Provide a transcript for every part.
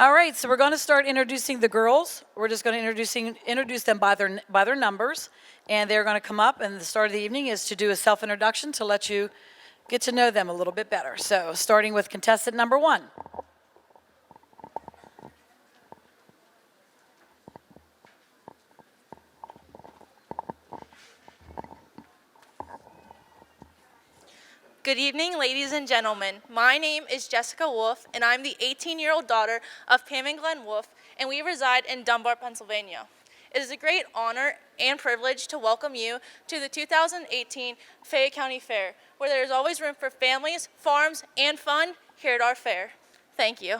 All right, so we're going to start introducing the girls. We're just going to introduce them by their numbers, and they're going to come up, and the start of the evening is to do a self-introduction to let you get to know them a little bit better. So starting with contestant number 1. Good evening, ladies and gentlemen. My name is Jessica Wolf, and I'm the 18-year-old daughter of Pam and Glenn Wolf, and we reside in Dunbar, Pennsylvania. It is a great honor and privilege to welcome you to the 2018 Fayette County Fair, where there is always room for families, farms, and fun here at our fair. Thank you.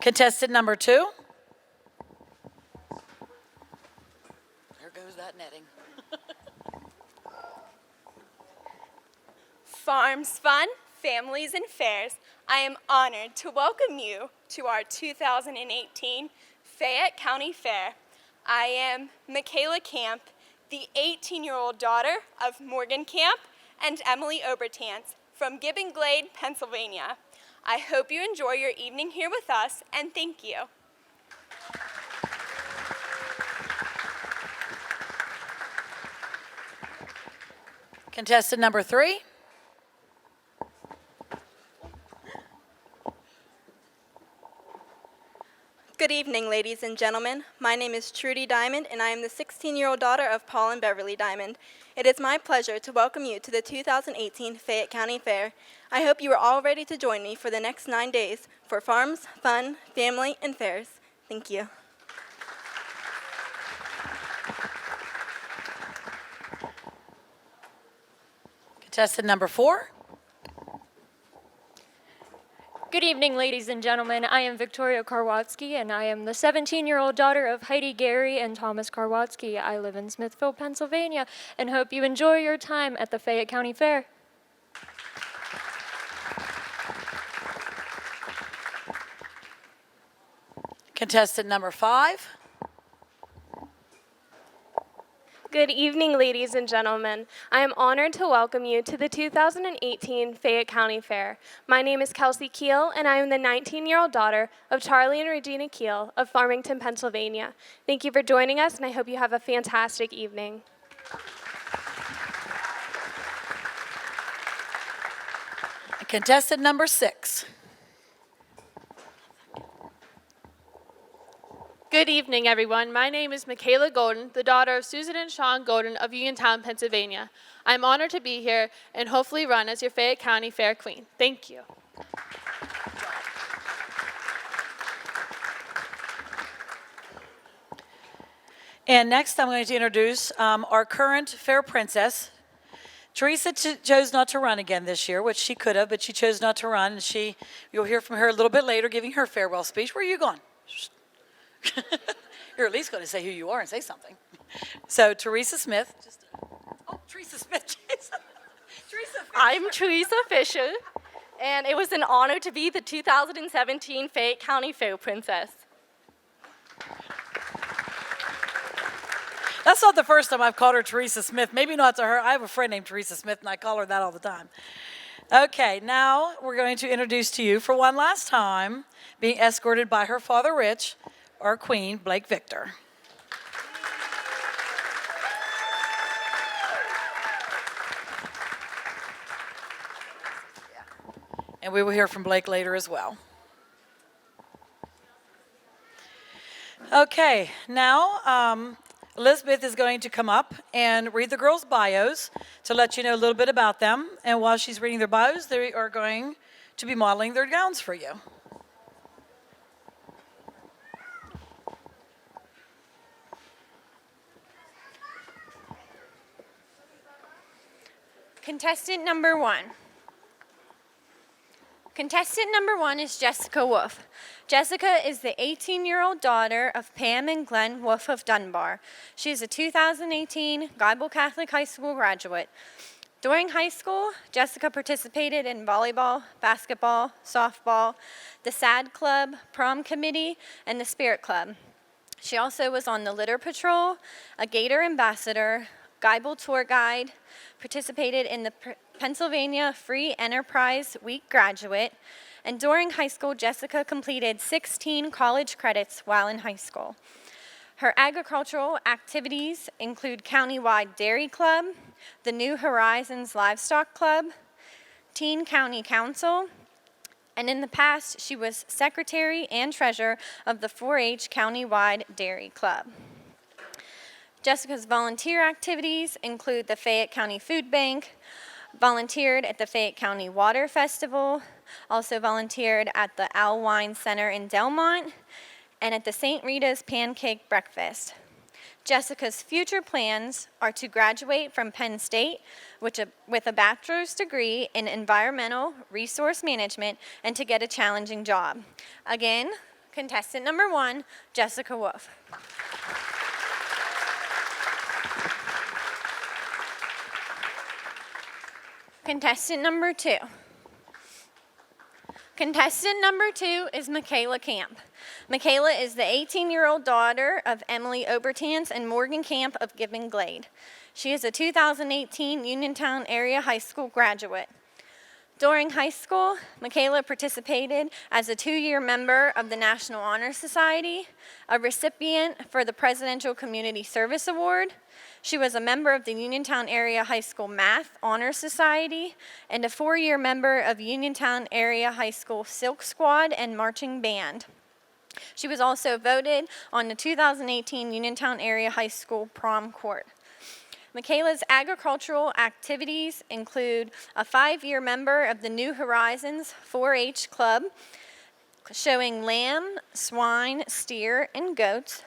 Contestant number 2. Goes that netting. Farms, fun, families, and fairs. I am honored to welcome you to our 2018 Fayette County Fair. I am Michaela Camp, the 18-year-old daughter of Morgan Camp and Emily Obertans from Gibbon Glade, Pennsylvania. I hope you enjoy your evening here with us, and thank you. Contestant number 3. Good evening, ladies and gentlemen. My name is Trudy Diamond, and I am the 16-year-old daughter of Paul and Beverly Diamond. It is my pleasure to welcome you to the 2018 Fayette County Fair. I hope you are all ready to join me for the next 9 days for farms, fun, family, and fairs. Thank you. Contestant number 4. Good evening, ladies and gentlemen. I am Victoria Karwatsky, and I am the 17-year-old daughter of Heidi Gary and Thomas Karwatsky. I live in Smithfield, Pennsylvania, and hope you enjoy your time at the Fayette County Fair. Contestant number 5. Good evening, ladies and gentlemen. I am honored to welcome you to the 2018 Fayette County Fair. My name is Kelsey Keel, and I am the 19-year-old daughter of Charlie and Regina Keel of Farmington, Pennsylvania. Thank you for joining us, and I hope you have a fantastic evening. Contestant number 6. Good evening, everyone. My name is Michaela Golden, the daughter of Susan and Sean Golden of Uniontown, Pennsylvania. I'm honored to be here and hopefully run as your Fayette County Fair Queen. Thank you. And next, I'm going to introduce our current fair princess. Teresa chose not to run again this year, which she could have, but she chose not to run. And you'll hear from her a little bit later, giving her farewell speech. Where are you going? You're at least going to say who you are and say something. So, Teresa Smith. Teresa Smith. Teresa Fisher. I'm Teresa Fisher, and it was an honor to be the 2017 Fayette County Fair Princess. That's not the first time I've called her Teresa Smith. Maybe not to her. I have a friend named Teresa Smith, and I call her that all the time. Okay, now we're going to introduce to you, for one last time, being escorted by her father, Rich, our queen, Blake Victor. And we will hear from Blake later as well. Okay, now Elizabeth is going to come up and read the girls' bios to let you know a little bit about them. And while she's reading their bios, they are going to be modeling their gowns for you. Contestant number 1. Contestant number 1 is Jessica Wolf. Jessica is the 18-year-old daughter of Pam and Glenn Wolf of Dunbar. She is a 2018 Bible Catholic High School graduate. During high school, Jessica participated in volleyball, basketball, softball, the SAD Club, prom committee, and the Spirit Club. She also was on the Litter Patrol, a Gator ambassador, Guidebook tour guide, participated in the Pennsylvania Free Enterprise Week graduate, and during high school, Jessica completed 16 college credits while in high school. Her agricultural activities include countywide dairy club, the New Horizons Livestock Club, Teen County Council, and in the past, she was secretary and treasurer of the 4-H Countywide Dairy Club. Jessica's volunteer activities include the Fayette County Food Bank, volunteered at the Fayette County Water Festival, also volunteered at the Al Wine Center in Delmont, and at the St. Rita's Pancake Breakfast. Jessica's future plans are to graduate from Penn State with a bachelor's degree in environmental resource management and to get a challenging job. Again, contestant number 1, Jessica Wolf. Contestant number 2. Contestant number 2 is Michaela Camp. Michaela is the 18-year-old daughter of Emily Obertans and Morgan Camp of Gibbon Glade. She is a 2018 Uniontown Area High School graduate. During high school, Michaela participated as a 2-year member of the National Honor Society, a recipient for the Presidential Community Service Award. She was a member of the Uniontown Area High School Math Honor Society and a 4-year member of Uniontown Area High School Silk Squad and Marching Band. She was also voted on the 2018 Uniontown Area High School Prom Court. Michaela's agricultural activities include a 5-year member of the New Horizons 4-H Club, showing lamb, swine, steer, and goats.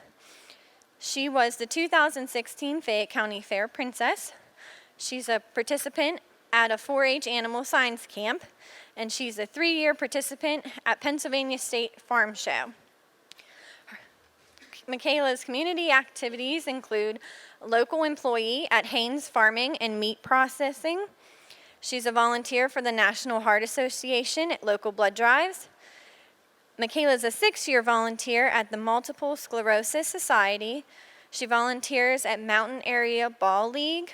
She was the 2016 Fayette County Fair Princess. She's a participant at a 4-H animal science camp, and she's a 3-year participant at Pennsylvania State Farm Show. Michaela's community activities include local employee at Haynes Farming and Meat Processing. She's a volunteer for the National Heart Association at local blood drives. Michaela's a 6-year volunteer at the Multiple Sclerosis Society. She volunteers at Mountain Area Ball League,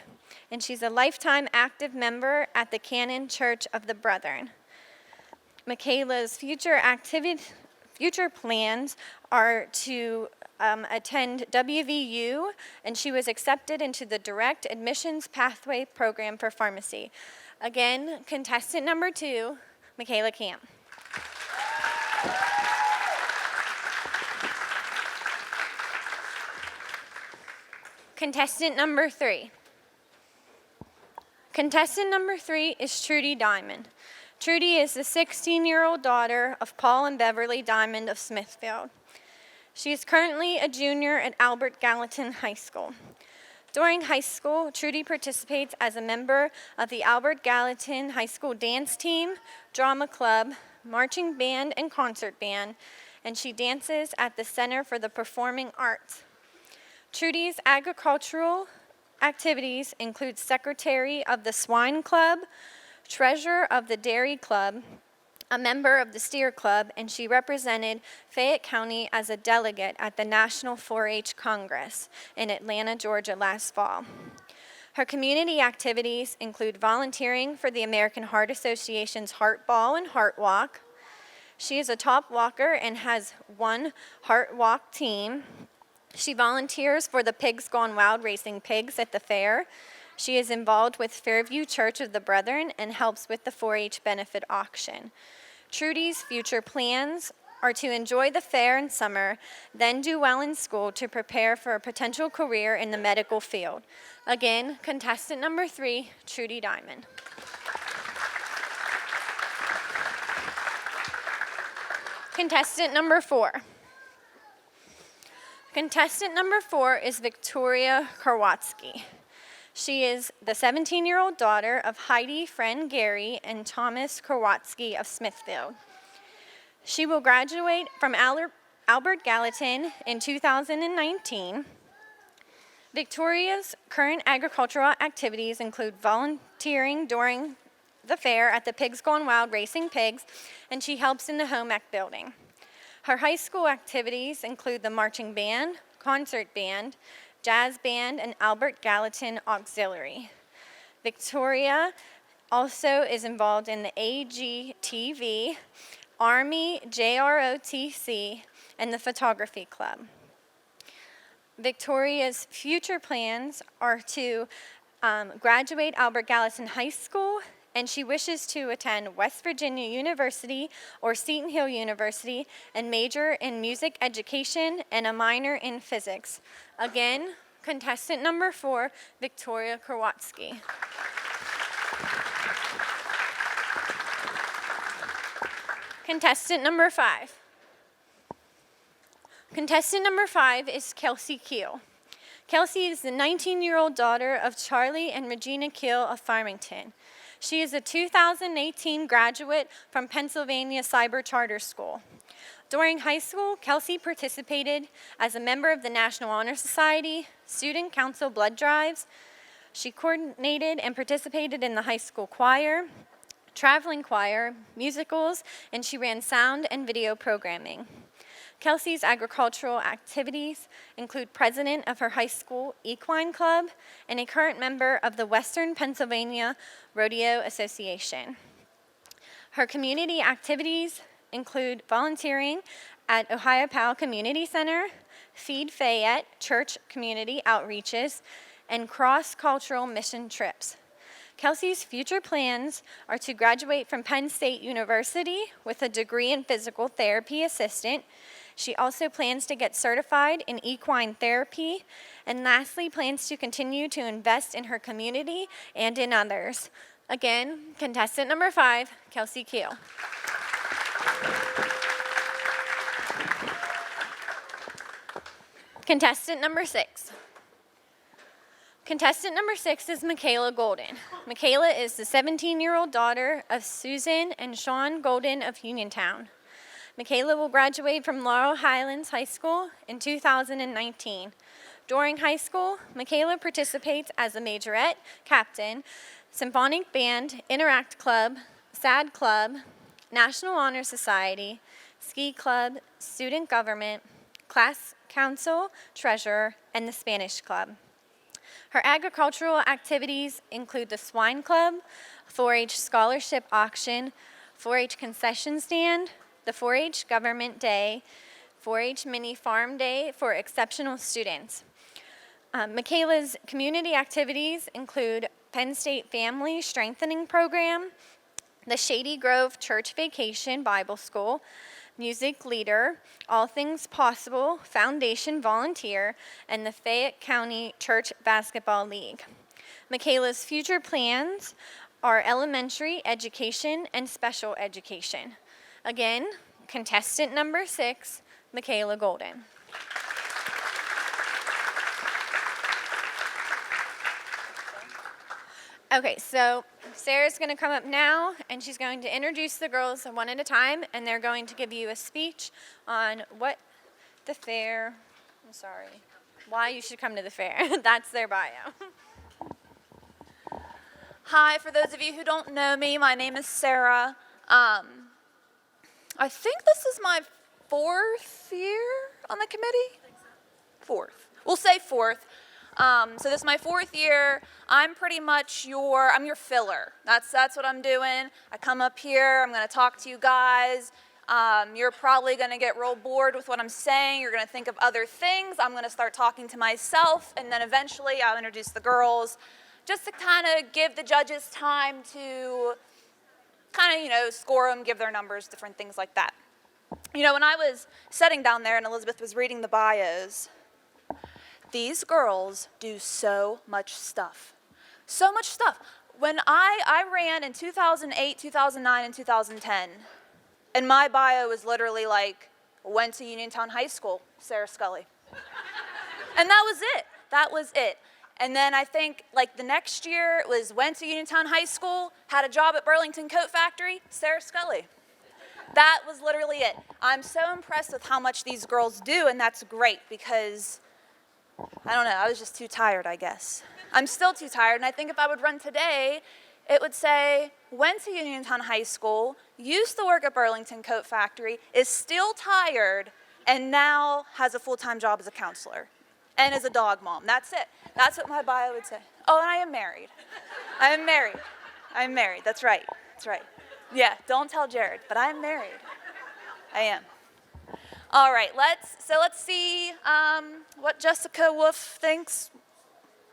and she's a lifetime active member at the Canon Church of the Brethren. Michaela's future plans are to attend WVU, and she was accepted into the Direct Admissions Pathway Program for Pharmacy. Again, contestant number 2, Michaela Camp. Contestant number 3. Contestant number 3 is Trudy Diamond. Trudy is the 16-year-old daughter of Paul and Beverly Diamond of Smithfield. She is currently a junior at Albert Gallatin High School. During high school, Trudy participates as a member of the Albert Gallatin High School dance team, drama club, marching band, and concert band, and she dances at the Center for the Performing Arts. Trudy's agricultural activities include secretary of the Swine Club, treasurer of the Dairy Club, a member of the Steer Club, and she represented Fayette County as a delegate at the National 4-H Congress in Atlanta, Georgia last fall. Her community activities include volunteering for the American Heart Association's Heart Ball and Heart Walk. She is a top walker and has 1 Heart Walk team. She volunteers for the Pigs Gone Wild Racing Pigs at the fair. She is involved with Fairview Church of the Brethren and helps with the 4-H benefit auction. Trudy's future plans are to enjoy the fair in summer, then do well in school to prepare for a potential career in the medical field. Again, contestant number 3, Trudy Diamond. Contestant number 4. Contestant number 4 is Victoria Karwatsky. She is the 17-year-old daughter of Heidi Friend Gary and Thomas Karwatsky of Smithfield. She will graduate from Albert Gallatin in 2019. Victoria's current agricultural activities include volunteering during the fair at the Pigs Gone Wild Racing Pigs, and she helps in the home ec building. Her high school activities include the marching band, concert band, Jazz Band, and Albert Gallatin Auxiliary. Victoria also is involved in the AGTV, Army JROTC, and the Photography Club. Victoria's future plans are to graduate Albert Gallatin High School, and she wishes to attend West Virginia University or Seton Hill University and major in music education and a minor in physics. Again, contestant number 4, Victoria Karwatsky. Contestant number 5. Contestant number 5 is Kelsey Keel. Kelsey is the 19-year-old daughter of Charlie and Regina Keel of Farmington. She is a 2018 graduate from Pennsylvania Cyber Charter School. During high school, Kelsey participated as a member of the National Honor Society, Student Council blood drives. She coordinated and participated in the high school choir, traveling choir, musicals, and she ran sound and video programming. Kelsey's agricultural activities include president of her high school equine club and a current member of the Western Pennsylvania Rodeo Association. Her community activities include volunteering at Ohio Powell Community Center, Feed Fayette Church community outreaches, and cross-cultural mission trips. Kelsey's future plans are to graduate from Penn State University with a degree in physical therapy assistant. She also plans to get certified in equine therapy, and lastly plans to continue to invest in her community and in others. Again, contestant number 5, Kelsey Keel. Contestant number 6. Contestant number 6 is Michaela Golden. Michaela is the 17-year-old daughter of Susan and Sean Golden of Uniontown. Michaela will graduate from Laurel Highlands High School in 2019. During high school, Michaela participates as a majorette, captain, symphonic band, interact club, SAD club, National Honor Society, ski club, student government, class council, treasurer, and the Spanish club. Her agricultural activities include the swine club, 4-H scholarship auction, 4-H concession stand, the 4-H Government Day, 4-H Mini Farm Day for exceptional students. Michaela's community activities include Penn State Family Strengthening Program, the Shady Grove Church Vacation Bible School, Music Leader, All Things Possible, Foundation Volunteer, and the Fayette County Church Basketball League. Michaela's future plans are elementary education and special education. Again, contestant number 6, Michaela Golden. Okay, so Sarah's going to come up now, and she's going to introduce the girls one at a time, and they're going to give you a speech on what the fair, why you should come to the fair. That's their bio. Hi, for those of you who don't know me, my name is Sarah. I think this is my 4th year on the committee? 4th. We'll say 4th. So this is my 4th year. I'm pretty much I'm your filler. That's what I'm doing. I come up here, I'm gonna talk to you guys. You're probably gonna get real bored with what I'm saying. You're gonna think of other things. I'm gonna start talking to myself, and then eventually I'll introduce the girls, just to kind of give the judges time to kind of, score them, give their numbers, different things like that. When I was sitting down there and Elizabeth was reading the bios, these girls do so much stuff. So much stuff. When I ran in 2008, 2009, and 2010, and my bio was literally like, went to Uniontown High School, Sarah Scully. And that was it. That was it. And then I think the next year it was went to Uniontown High School, had a job at Burlington Coat Factory, Sarah Scully. That was literally it. I'm so impressed with how much these girls do, and that's great because, I don't know, I was just too tired, I guess. I'm still too tired, and I think if I would run today, it would say, went to Uniontown High School, used to work at Burlington Coat Factory, is still tired, and now has a full-time job as a counselor. N is a dog mom. That's it. That's what my bio would say. Oh, and I am married. I am married. I'm married. That's right. That's right. Yeah, don't tell Jared, but I'm married. I am. All right, let's see what Jessica Wolf thinks.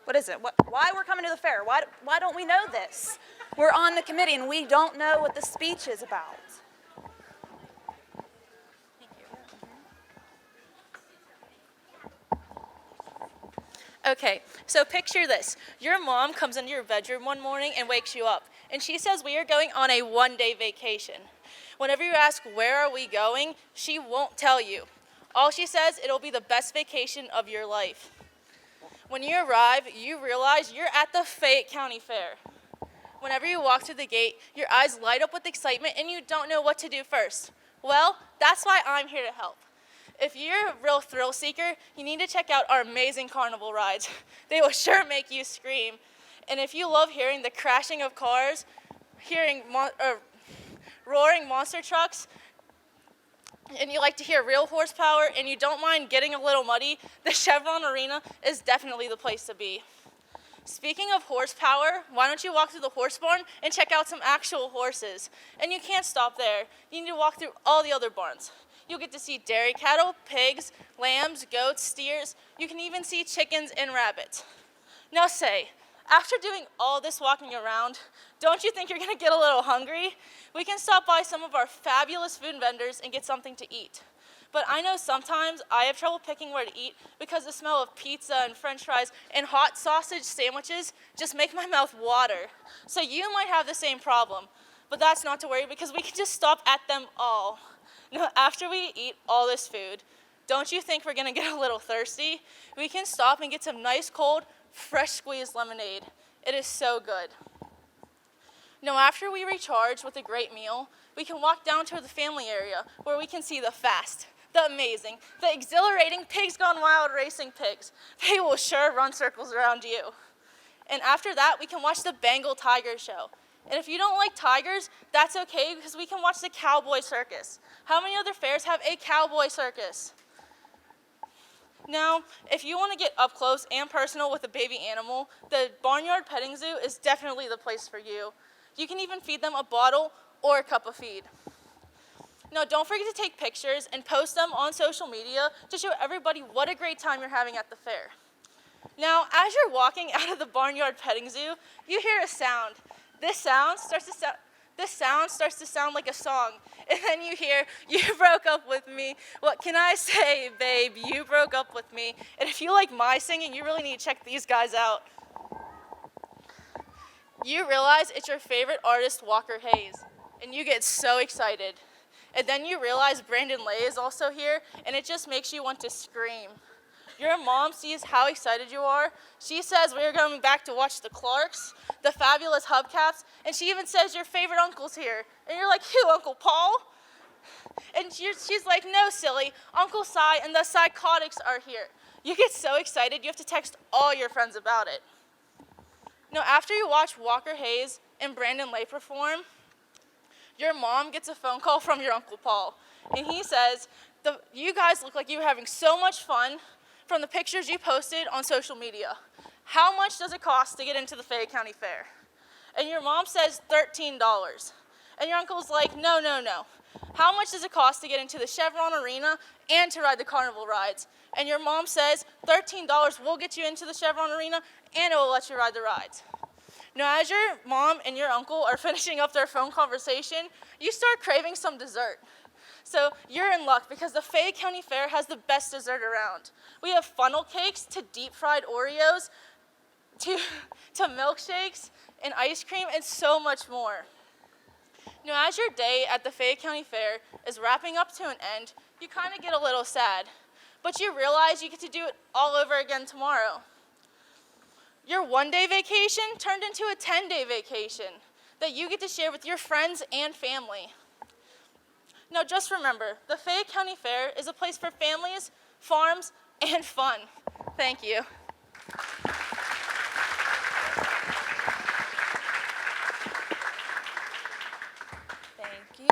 What is it? Why we're coming to the fair? Why don't we know this? We're on the committee and we don't know what the speech is about. Okay, so picture this. Your mom comes into your bedroom one morning and wakes you up, and she says we are going on a one-day vacation. Whenever you ask, where are we going, she won't tell you. All she says, it'll be the best vacation of your life. When you arrive, you realize you're at the Fayette County Fair. Whenever you walk through the gate, your eyes light up with excitement and you don't know what to do first. Well, that's why I'm here to help. If you're a real thrill seeker, you need to check out our amazing carnival rides. They will sure make you scream. And if you love hearing the crashing of cars, hearing roaring monster trucks, and you like to hear real horsepower, and you don't mind getting a little muddy, the Chevron Arena is definitely the place to be. Speaking of horsepower, why don't you walk through the horse barn and check out some actual horses? And you can't stop there. You need to walk through all the other barns. You'll get to see dairy cattle, pigs, lambs, goats, steers. You can even see chickens and rabbits. Now say, after doing all this walking around, don't you think you're gonna get a little hungry? We can stop by some of our fabulous food vendors and get something to eat. But I know sometimes I have trouble picking where to eat because the smell of pizza and french fries and hot sausage sandwiches just make my mouth water. So you might have the same problem, but that's not to worry because we can just stop at them all. Now, after we eat all this food, don't you think we're gonna get a little thirsty? We can stop and get some nice cold, fresh squeezed lemonade. It is so good. Now, after we recharge with a great meal, we can walk down to the family area where we can see the fast, the amazing, the exhilarating Pigs Gone Wild racing pigs. They will sure run circles around you. And after that, we can watch the Bengal Tiger Show. And if you don't like tigers, that's okay because we can watch the Cowboy Circus. How many other fairs have a cowboy circus? Now, if you want to get up close and personal with a baby animal, the Barnyard Petting Zoo is definitely the place for you. You can even feed them a bottle or a cup of feed. Now, don't forget to take pictures and post them on social media to show everybody what a great time you're having at the fair. Now, as you're walking out of the Barnyard Petting Zoo, you hear a sound. This sound starts to sound like a song. And then you hear, "You broke up with me. What can I say, babe? You broke up with me." And if you like my singing, you really need to check these guys out. You realize it's your favorite artist, Walker Hayes, and you get so excited. And then you realize Brandon Lay is also here, and it just makes you want to scream. Your mom sees how excited you are. She says we're going back to watch the Clarks, the fabulous hubcaps, and she even says your favorite uncle's here. And you're like, "Who, Uncle Paul?" And she's like, "No, silly, Uncle Cy and the Psychotics are here." You get so excited, you have to text all your friends about it. Now, after you watch Walker Hayes and Brandon Lay perform, your mom gets a phone call from your Uncle Paul. And he says, "You guys look like you're having so much fun from the pictures you posted on social media. How much does it cost to get into the Fayette County Fair?" And your mom says $13. And your uncle's like, no. How much does it cost to get into the Chevron Arena and to ride the carnival rides? And your mom says $13 will get you into the Chevron Arena and it will let you ride the rides. Now, as your mom and your uncle are finishing up their phone conversation, you start craving some dessert. So you're in luck because the Fayette County Fair has the best dessert around. We have funnel cakes to deep fried Oreos to milkshakes and ice cream and so much more. Now, as your day at the Fayette County Fair is wrapping up to an end, you kind of get a little sad. But you realize you get to do it all over again tomorrow. Your one-day vacation turned into a 10-day vacation that you get to share with your friends and family. Now, just remember, the Fayette County Fair is a place for families, farms, and fun. Thank you. Thank you.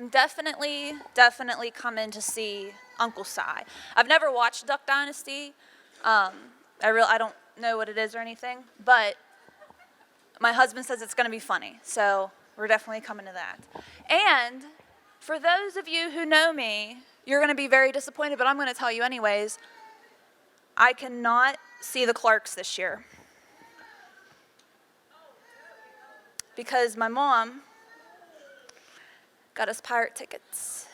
definitely come in to see Uncle Si. I've never watched Duck Dynasty. I don't know what it is or anything, but my husband says it's going to be funny, so we're definitely coming to that. And for those of you who know me, you're going to be very disappointed, but I'm going to tell you anyways. I cannot see the Clarks this year because my mom got us pirate tickets.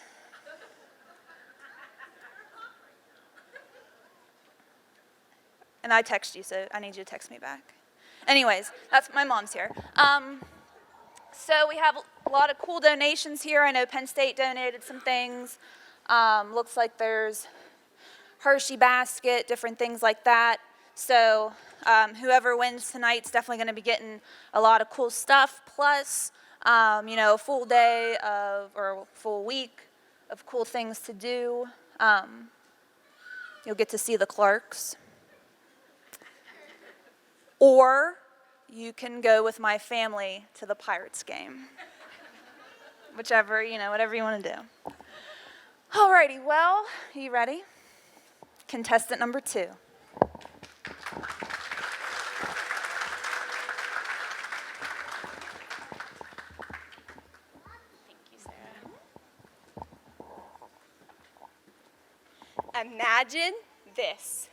And I text you, so I need you to text me back. Anyways, my mom's here. So we have a lot of cool donations here. I know Penn State donated some things. Looks like there's Hershey basket, different things like that. So whoever wins tonight's definitely going to be getting a lot of cool stuff. Plus, a full day or a full week of cool things to do. You'll get to see the Clarks. Or you can go with my family to the Pirates game. Whatever you want to do. Alrighty, well, are you ready? Contestant number 2. Thank you, Sarah. Imagine this.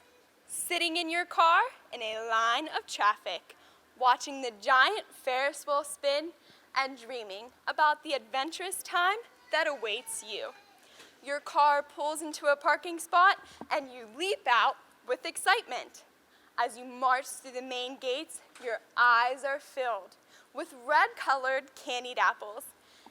Sitting in your car in a line of traffic, watching the giant Ferris wheel spin and dreaming about the adventurous time that awaits you. Your car pulls into a parking spot and you leap out with excitement. As you march through the main gates, your eyes are filled with red-colored candied apples,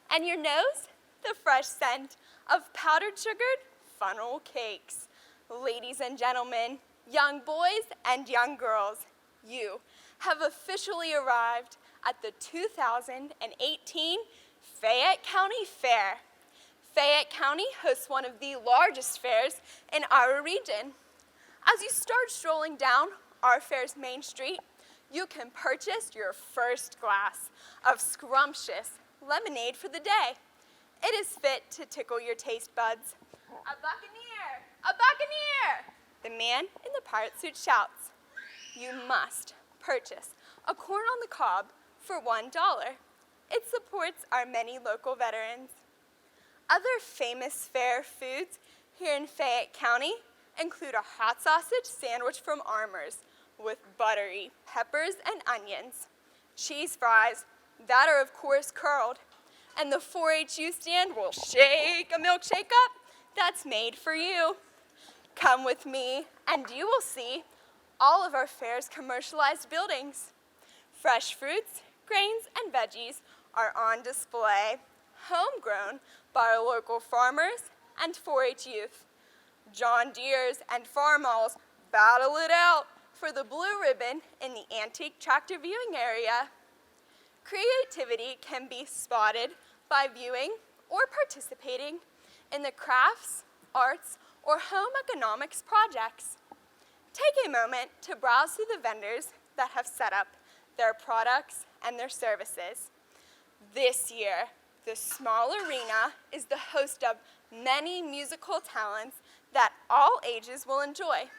and your nose, the fresh scent of powdered sugared funnel cakes. Ladies and gentlemen, young boys and young girls, you have officially arrived at the 2018 Fayette County Fair. Fayette County hosts one of the largest fairs in our region. As you start strolling down our fair's main street, you can purchase your first glass of scrumptious lemonade for the day. It is fit to tickle your taste buds. A buccaneer! A buccaneer! The man in the pirate suit shouts. You must purchase a corn on the cob for $1. It supports our many local veterans. Other famous fair foods here in Fayette County include a hot sausage sandwich from Armour's with buttery peppers and onions, cheese fries that are of course curled, and the 4-H youth stand will shake a milkshake up that's made for you. Come with me and you will see all of our fair's commercialized buildings. Fresh fruits, grains, and veggies are on display, homegrown by our local farmers and 4-H youth. John Deere's and Farmall's battle it out for the blue ribbon in the antique tractor viewing area. Creativity can be spotted by viewing or participating in the crafts, arts, or home economics projects. Take a moment to browse through the vendors that have set up their products and their services. This year, the small arena is the host of many musical talents that all ages will enjoy.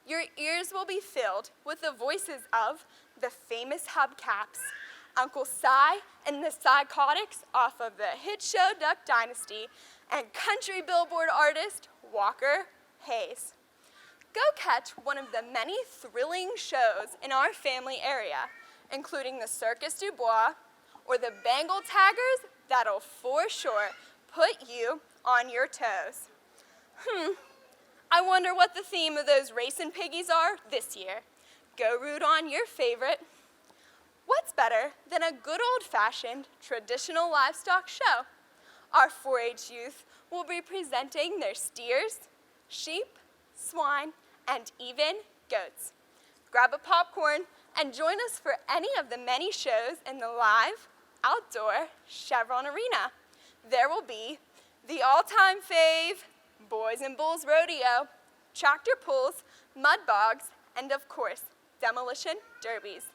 Your ears will be filled with the voices of the famous hubcaps, Uncle Si and the Psychotics off of the hit show Duck Dynasty, and country billboard artist Walker Hayes. Go catch one of the many thrilling shows in our family area, including the Circus du Bois or the Bengal Taggers that'll for sure put you on your toes. I wonder what the theme of those racing piggies are this year. Go root on your favorite. What's better than a good old-fashioned traditional livestock show? Our 4-H youth will be presenting their steers, sheep, swine, and even goats. Grab a popcorn and join us for any of the many shows in the live, outdoor Chevron Arena. There will be the all-time fave, Boys and Bulls Rodeo, tractor pulls, mud bogs, and of course, demolition derbies.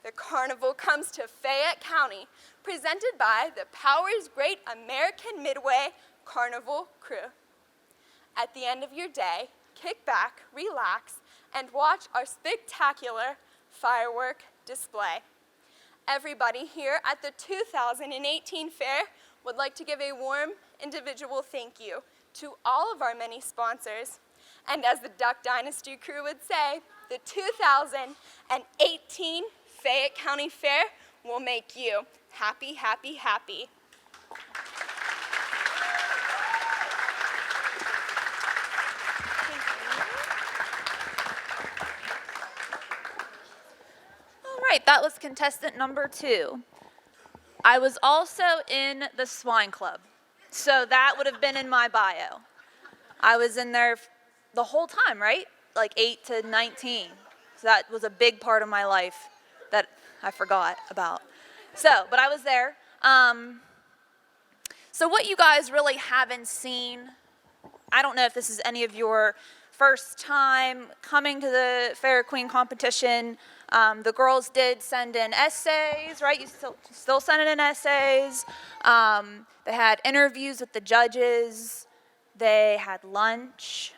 The carnival comes to Fayette County, presented by the Power's Great American Midway Carnival Crew. At the end of your day, kick back, relax, and watch our spectacular firework display. Everybody here at the 2018 fair would like to give a warm individual thank you to all of our many sponsors. And as the Duck Dynasty crew would say, the 2018 Fayette County Fair will make you happy, happy, happy. All right, that was contestant number 2. I was also in the swine club, so that would have been in my bio. I was in there the whole time, right? Like 8 to 19. So that was a big part of my life that I forgot about. So, but I was there. So what you guys really haven't seen, I don't know if this is any of your first time coming to the Fair Queen competition. The girls did send in essays, right? You still sending in essays. They had interviews with the judges. They had lunch.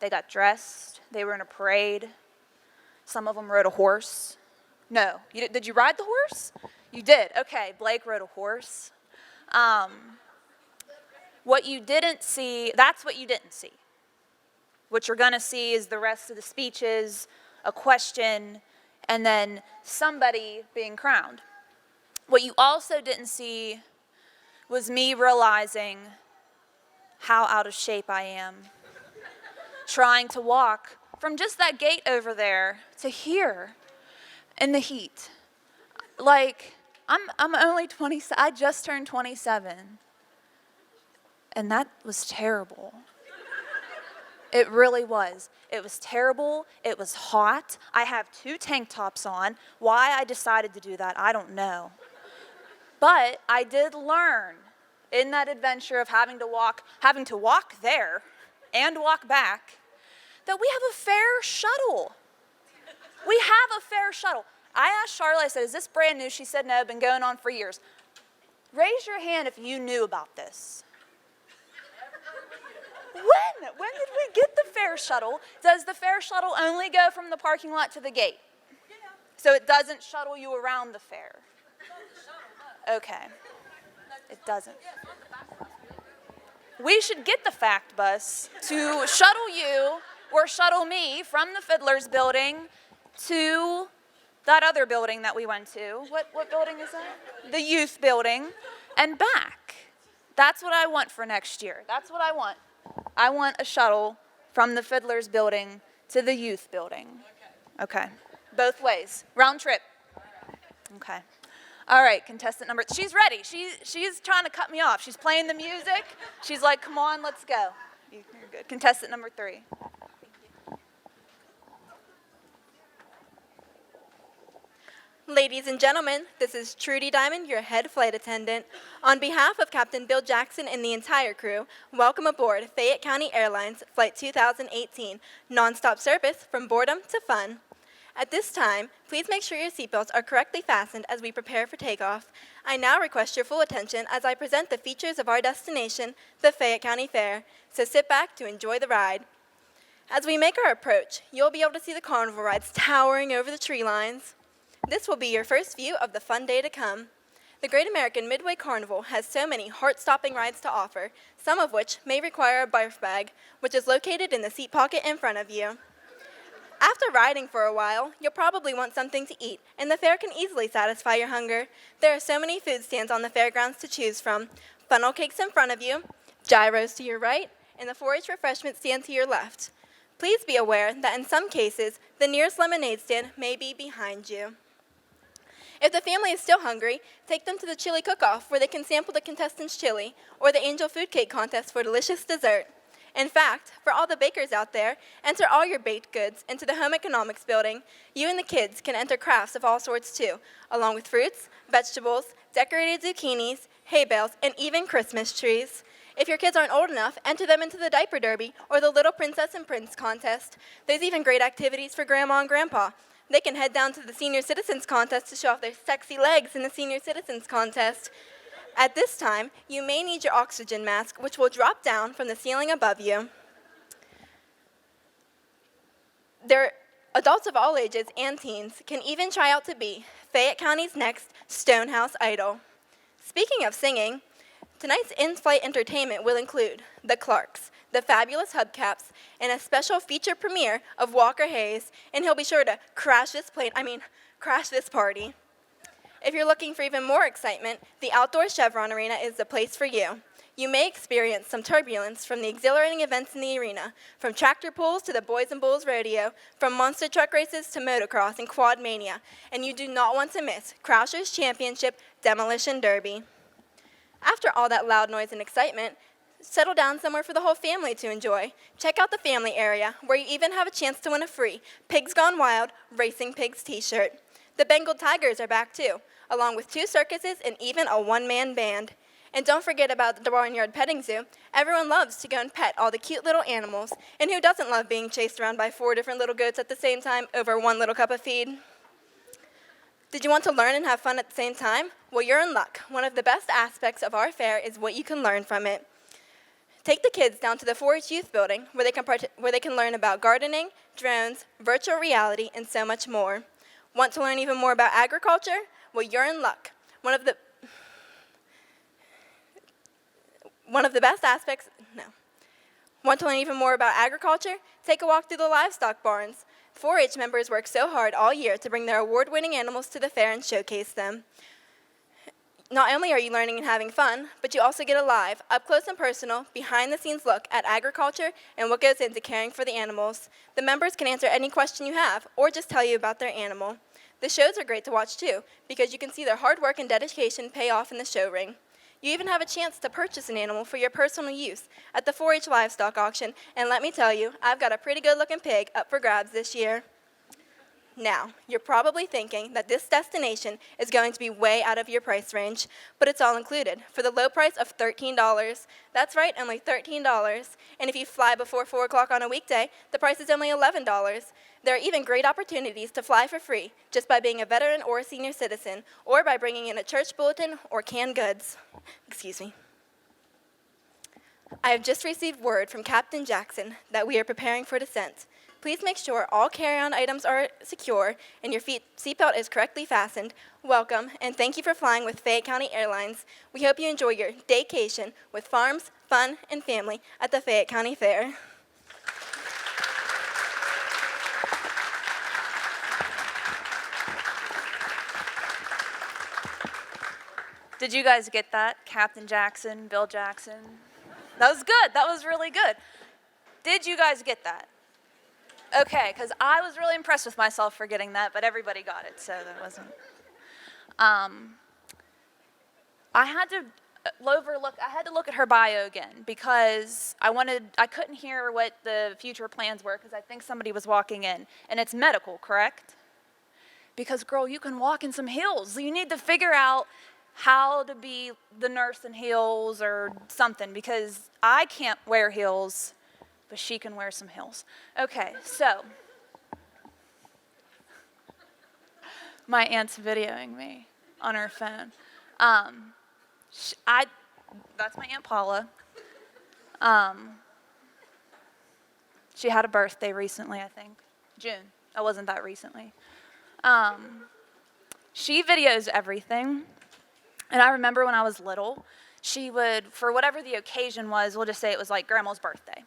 They got dressed. They were in a parade. Some of them rode a horse. No, did you ride the horse? You did. Okay, Blake rode a horse. What you didn't see, that's what you didn't see. What you're going to see is the rest of the speeches, a question, and then somebody being crowned. What you also didn't see was me realizing how out of shape I am, trying to walk from just that gate over there to here in the heat. Like, I'm only 20, I just turned 27, and that was terrible. It really was. It was terrible. It was hot. I have 2 tank tops on. Why I decided to do that, I don't know. But I did learn in that adventure of having to walk there and walk back, that we have a fair shuttle. We have a fair shuttle. I asked Charlotte, I said, is this brand new? She said, no, been going on for years. Raise your hand if you knew about this. When did we get the fair shuttle? Does the fair shuttle only go from the parking lot to the gate? So it doesn't shuttle you around the fair? Okay. It doesn't. We should get the fact bus to shuttle you or shuttle me from the Fiddler's building to that other building that we went to. What building is that? The youth building, and back. That's what I want for next year. That's what I want. I want a shuttle from the Fiddler's building to the youth building. Okay. Both ways. Round trip. Okay. All right, contestant number, she's ready. She's trying to cut me off. She's playing the music. She's like, come on, let's go. You're good. Contestant number 3. Ladies and gentlemen, this is Trudy Diamond, your head flight attendant. On behalf of Captain Bill Jackson and the entire crew, welcome aboard Fayette County Airlines Flight 2018, nonstop service from boredom to fun. At this time, please make sure your seatbelts are correctly fastened as we prepare for takeoff. I now request your full attention as I present the features of our destination, the Fayette County Fair, so sit back to enjoy the ride. As we make our approach, you'll be able to see the carnival rides towering over the tree lines. This will be your first view of the fun day to come. The Great American Midway Carnival has so many heart-stopping rides to offer, some of which may require a barf bag, which is located in the seat pocket in front of you. After riding for a while, you'll probably want something to eat, and the fair can easily satisfy your hunger. There are so many food stands on the fairgrounds to choose from. Funnel cakes in front of you, gyros to your right, and the 4-H refreshment stand to your left. Please be aware that in some cases, the nearest lemonade stand may be behind you. If the family is still hungry, take them to the chili cook-off where they can sample the contestants' chili, or the angel food cake contest for delicious dessert. In fact, for all the bakers out there, enter all your baked goods into the home economics building. You and the kids can enter crafts of all sorts too, along with fruits, vegetables, decorated zucchinis, hay bales, and even Christmas trees. If your kids aren't old enough, enter them into the diaper derby or the Little Princess and Prince contest. There's even great activities for Grandma and Grandpa. They can head down to the Senior Citizens Contest to show off their sexy legs in the Senior Citizens Contest. At this time, you may need your oxygen mask, which will drop down from the ceiling above you. Adults of all ages and teens can even try out to be Fayette County's next Stonehouse Idol. Speaking of singing, tonight's in-flight entertainment will include the Clarks, the Fabulous Hubcaps, and a special feature premiere of Walker Hayes, and he'll be sure to crash this party. If you're looking for even more excitement, the outdoor Chevron Arena is the place for you. You may experience some turbulence from the exhilarating events in the arena, from tractor pulls to the Boys and Bulls Rodeo, from monster truck races to motocross and quad mania, and you do not want to miss Croucher's Championship Demolition Derby. After all that loud noise and excitement, settle down somewhere for the whole family to enjoy. Check out the family area, where you even have a chance to win a free Pigs Gone Wild Racing Pigs t-shirt. The Bengal Tigers are back too, along with 2 circuses and even a one-man band. And don't forget about the Barnyard Petting Zoo. Everyone loves to go and pet all the cute little animals. And who doesn't love being chased around by 4 different little goats at the same time over 1 little cup of feed? Did you want to learn and have fun at the same time? Well, you're in luck. One of the best aspects of our fair is what you can learn from it. Take the kids down to the 4-H Youth Building, where they can learn about gardening, drones, virtual reality, and so much more. Want to learn even more about agriculture? Well, you're in luck. Want to learn even more about agriculture? Take a walk through the livestock barns. 4-H members work so hard all year to bring their award-winning animals to the fair and showcase them. Not only are you learning and having fun, but you also get a live, up-close and personal, behind-the-scenes look at agriculture and what goes into caring for the animals. The members can answer any question you have, or just tell you about their animal. The shows are great to watch too, because you can see their hard work and dedication pay off in the show ring. You even have a chance to purchase an animal for your personal use at the 4-H livestock auction, and let me tell you, I've got a pretty good-looking pig up for grabs this year. Now, you're probably thinking that this destination is going to be way out of your price range, but it's all included for the low price of $13. That's right, only $13. And if you fly before 4 o'clock on a weekday, the price is only $11. There are even great opportunities to fly for free just by being a veteran or a senior citizen, or by bringing in a church bulletin or canned goods. Excuse me. I have just received word from Captain Jackson that we are preparing for descent. Please make sure all carry-on items are secure and your seatbelt is correctly fastened. Welcome, and thank you for flying with Fayette County Airlines. We hope you enjoy your daycation with farms, fun, and family at the Fayette County Fair. Did you guys get that? Captain Jackson, Bill Jackson? That was good. That was really good. Did you guys get that? Okay, because I was really impressed with myself for getting that, but everybody got it, so that wasn't. I had to look at her bio again because I couldn't hear what the future plans were because I think somebody was walking in, and it's medical, correct? Because girl, you can walk in some heels. You need to figure out how to be the nurse in heels or something because I can't wear heels. But she can wear some heels. Okay, so my aunt's videoing me on her phone. That's my Aunt Paula. She had a birthday recently, I think. June. That wasn't that recently. She videos everything. And I remember when I was little, she would, for whatever the occasion was, we'll just say it was like Grandma's birthday.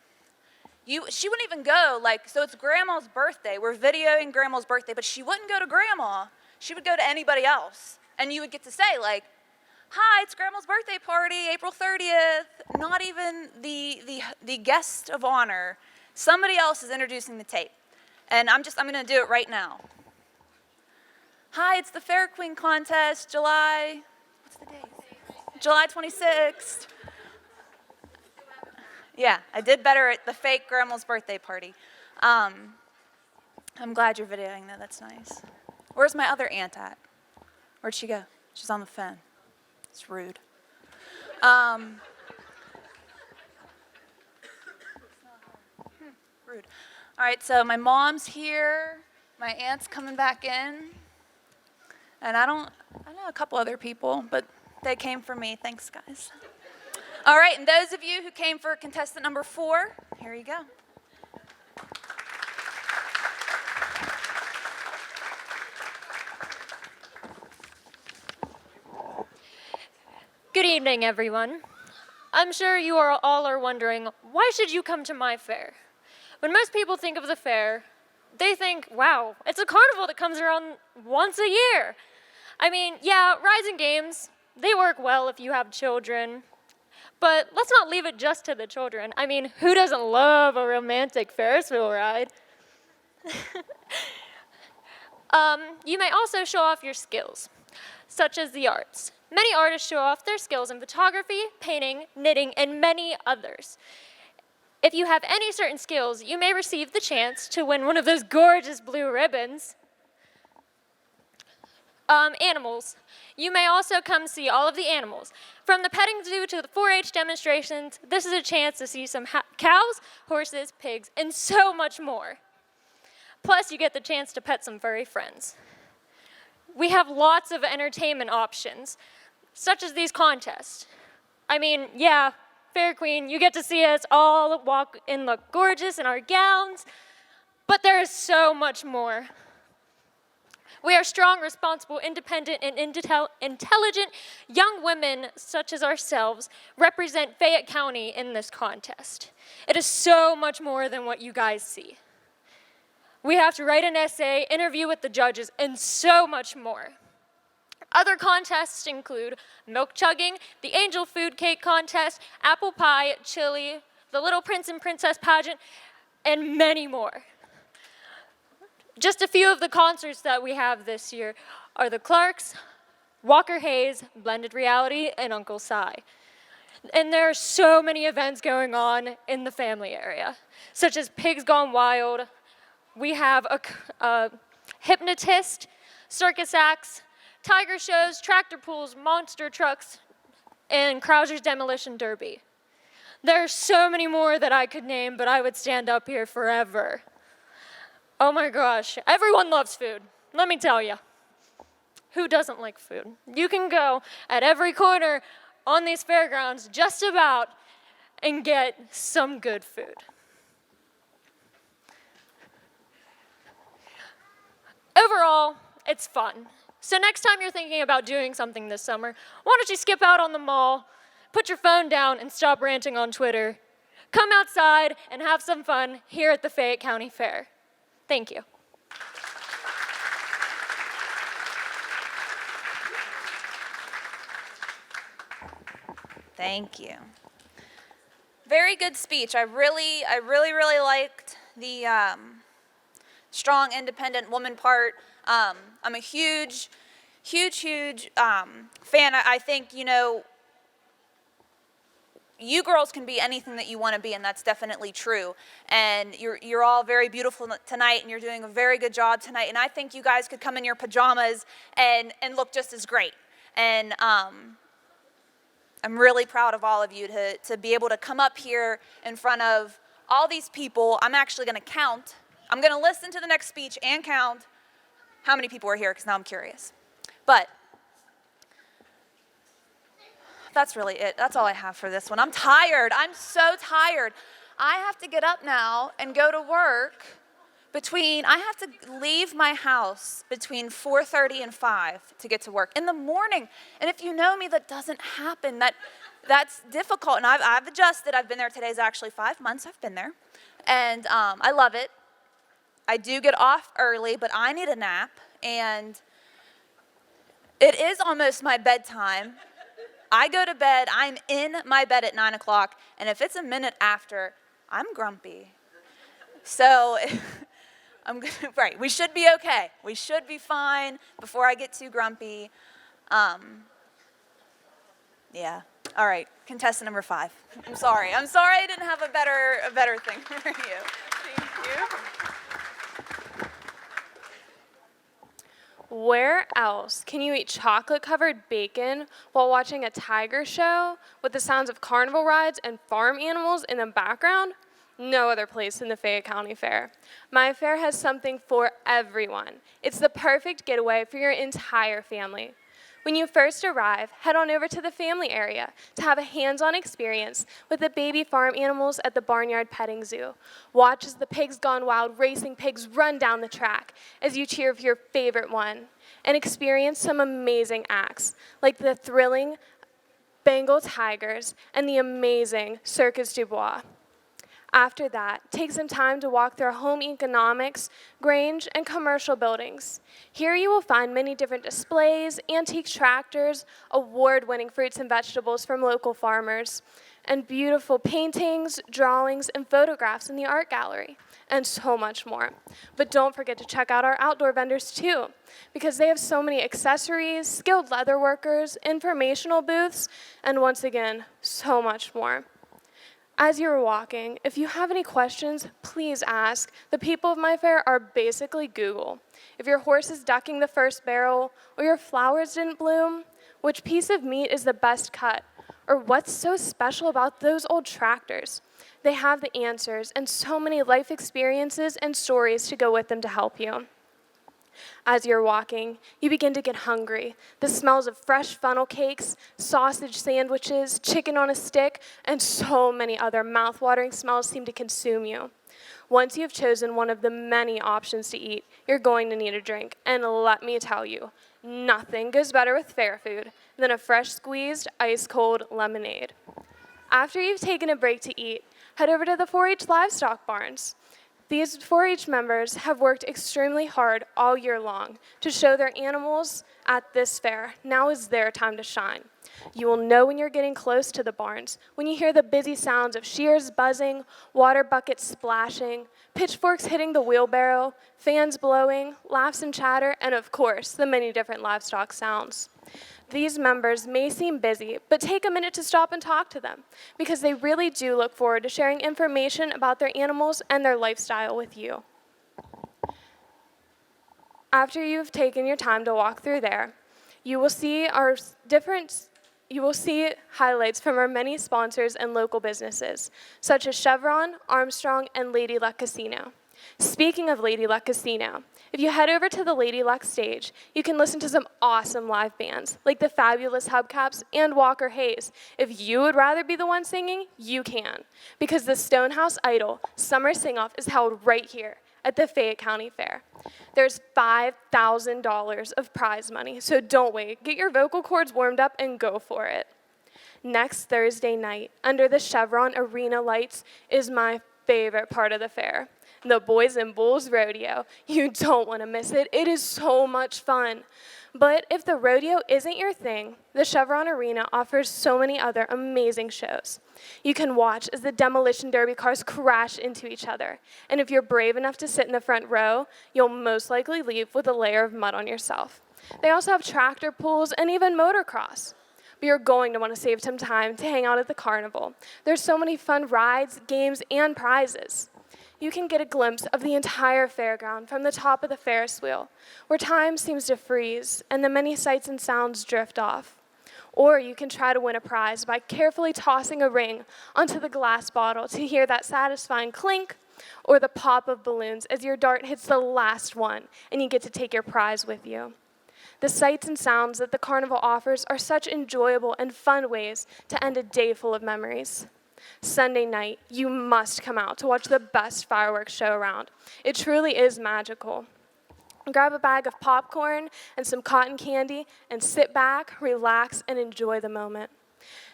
She wouldn't even go, so it's Grandma's birthday. We're videoing Grandma's birthday, but she wouldn't go to Grandma. She would go to anybody else. And you would get to say, hi, it's Grandma's birthday party, April 30th. Not even the guest of honor. Somebody else is introducing the tape. And I'm going to do it right now. Hi, it's the Fair Queen contest, what's the date? July 26th. Yeah, I did better at the fake Grandma's birthday party. I'm glad you're videoing that. That's nice. Where's my other aunt at? Where'd she go? She's on the phone. It's rude. Rude. All right, so my mom's here. My aunt's coming back in. And I know a couple other people, but they came for me. Thanks, guys. All right, and those of you who came for contestant number 4, here you go. Good evening, everyone. I'm sure you all are wondering, why should you come to my fair? When most people think of the fair, they think, wow, it's a carnival that comes around once a year. I mean, yeah, rides and games, they work well if you have children. But let's not leave it just to the children. I mean, who doesn't love a romantic Ferris wheel ride? You may also show off your skills, such as the arts. Many artists show off their skills in photography, painting, knitting, and many others. If you have any certain skills, you may receive the chance to win one of those gorgeous blue ribbons. Animals. You may also come see all of the animals. From the petting zoo to the 4-H demonstrations, this is a chance to see some cows, horses, pigs, and so much more. Plus, you get the chance to pet some furry friends. We have lots of entertainment options, such as these contests. I mean, yeah, Fair Queen, you get to see us all walk and look gorgeous in our gowns, but there is so much more. We are strong, responsible, independent, and intelligent young women such as ourselves represent Fayette County in this contest. It is so much more than what you guys see. We have to write an essay, interview with the judges, and so much more. Other contests include milk chugging, the angel food cake contest, apple pie, chili, the Little Prince and Princess pageant, and many more. Just a few of the concerts that we have this year are the Clarks, Walker Hayes, Blended Reality, and Uncle Si. And there are so many events going on in the family area, such as Pigs Gone Wild. We have a hypnotist, circus acts, tiger shows, tractor pulls, monster trucks, and Krauser's Demolition Derby. There are so many more that I could name, but I would stand up here forever. Oh my gosh, everyone loves food, let me tell you. Who doesn't like food? You can go at every corner on these fairgrounds just about and get some good food. Overall, it's fun. So next time you're thinking about doing something this summer, why don't you skip out on the mall, put your phone down and stop ranting on Twitter. Come outside and have some fun here at the Fayette County Fair. Thank you. Thank you. Very good speech. I really liked the strong, independent woman part. I'm a huge fan. I think, you girls can be anything that you want to be, and that's definitely true. And you're all very beautiful tonight, and you're doing a very good job tonight. And I think you guys could come in your pajamas and look just as great. And I'm really proud of all of you to be able to come up here in front of all these people. I'm actually going to count. I'm going to listen to the next speech and count how many people are here, because now I'm curious. But that's really it. That's all I have for this one. I'm tired. I'm so tired. I have to get up now and go to work I have to leave my house between 4:30 and 5 to get to work in the morning. And if you know me, that doesn't happen. That's difficult. And I've adjusted. I've been there. Today's actually 5 months I've been there. And I love it. I do get off early, but I need a nap. And it is almost my bedtime. I go to bed, I'm in my bed at 9 o'clock, and if it's a minute after, I'm grumpy. So, right, we should be okay. We should be fine before I get too grumpy. Yeah, all right, contestant number 5. I'm sorry I didn't have a better thing for you. Thank you. Where else can you eat chocolate-covered bacon while watching a tiger show with the sounds of carnival rides and farm animals in the background? No other place than the Fayette County Fair. My fair has something for everyone. It's the perfect getaway for your entire family. When you first arrive, head on over to the family area to have a hands-on experience with the baby farm animals at the Barnyard Petting Zoo. Watch as the Pigs Gone Wild racing pigs run down the track as you cheer for your favorite one, and experience some amazing acts, like the thrilling Bengal tigers and the amazing Circus du Bois. After that, take some time to walk through our home economics, grange, and commercial buildings. Here you will find many different displays, antique tractors, award-winning fruits and vegetables from local farmers, and beautiful paintings, drawings, and photographs in the art gallery, and so much more. But don't forget to check out our outdoor vendors too, because they have so many accessories, skilled leather workers, informational booths, and once again, so much more. As you're walking, if you have any questions, please ask. The people of my fair are basically Google. If your horse is ducking the first barrel, or your flowers didn't bloom, which piece of meat is the best cut, or what's so special about those old tractors, they have the answers and so many life experiences and stories to go with them to help you. As you're walking, you begin to get hungry. The smells of fresh funnel cakes, sausage sandwiches, chicken on a stick, and so many other mouth-watering smells seem to consume you. Once you've chosen one of the many options to eat, you're going to need a drink. And let me tell you, nothing goes better with fair food than a fresh squeezed, ice-cold lemonade. After you've taken a break to eat, head over to the 4-H livestock barns. These 4-H members have worked extremely hard all year long to show their animals at this fair. Now is their time to shine. You will know when you're getting close to the barns, when you hear the busy sounds of shears buzzing, water buckets splashing, pitchforks hitting the wheelbarrow, fans blowing, laughs and chatter, and of course, the many different livestock sounds. These members may seem busy, but take a minute to stop and talk to them, because they really do look forward to sharing information about their animals and their lifestyle with you. After you've taken your time to walk through there, you will see highlights from our many sponsors and local businesses, such as Chevron, Armstrong, and Lady Luck Casino. Speaking of Lady Luck Casino, if you head over to the Lady Luck stage, you can listen to some awesome live bands, like the fabulous Hubcaps and Walker Hayes. If you would rather be the one singing, you can, because the Stonehouse Idol Summer Sing-Off is held right here at the Fayette County Fair. There's $5,000 of prize money, so don't wait. Get your vocal cords warmed up and go for it. Next Thursday night, under the Chevron Arena lights, is my favorite part of the fair, the Boys and Bulls Rodeo. You don't want to miss it. It is so much fun. But if the rodeo isn't your thing, the Chevron Arena offers so many other amazing shows. You can watch as the demolition derby cars crash into each other. And if you're brave enough to sit in the front row, you'll most likely leave with a layer of mud on yourself. They also have tractor pulls and even motocross. But you're going to want to save some time to hang out at the carnival. There's so many fun rides, games, and prizes. You can get a glimpse of the entire fairground from the top of the Ferris wheel, where time seems to freeze and the many sights and sounds drift off. Or you can try to win a prize by carefully tossing a ring onto the glass bottle to hear that satisfying clink or the pop of balloons as your dart hits the last one and you get to take your prize with you. The sights and sounds that the carnival offers are such enjoyable and fun ways to end a day full of memories. Sunday night, you must come out to watch the best fireworks show around. It truly is magical. Grab a bag of popcorn and some cotton candy and sit back, relax, and enjoy the moment.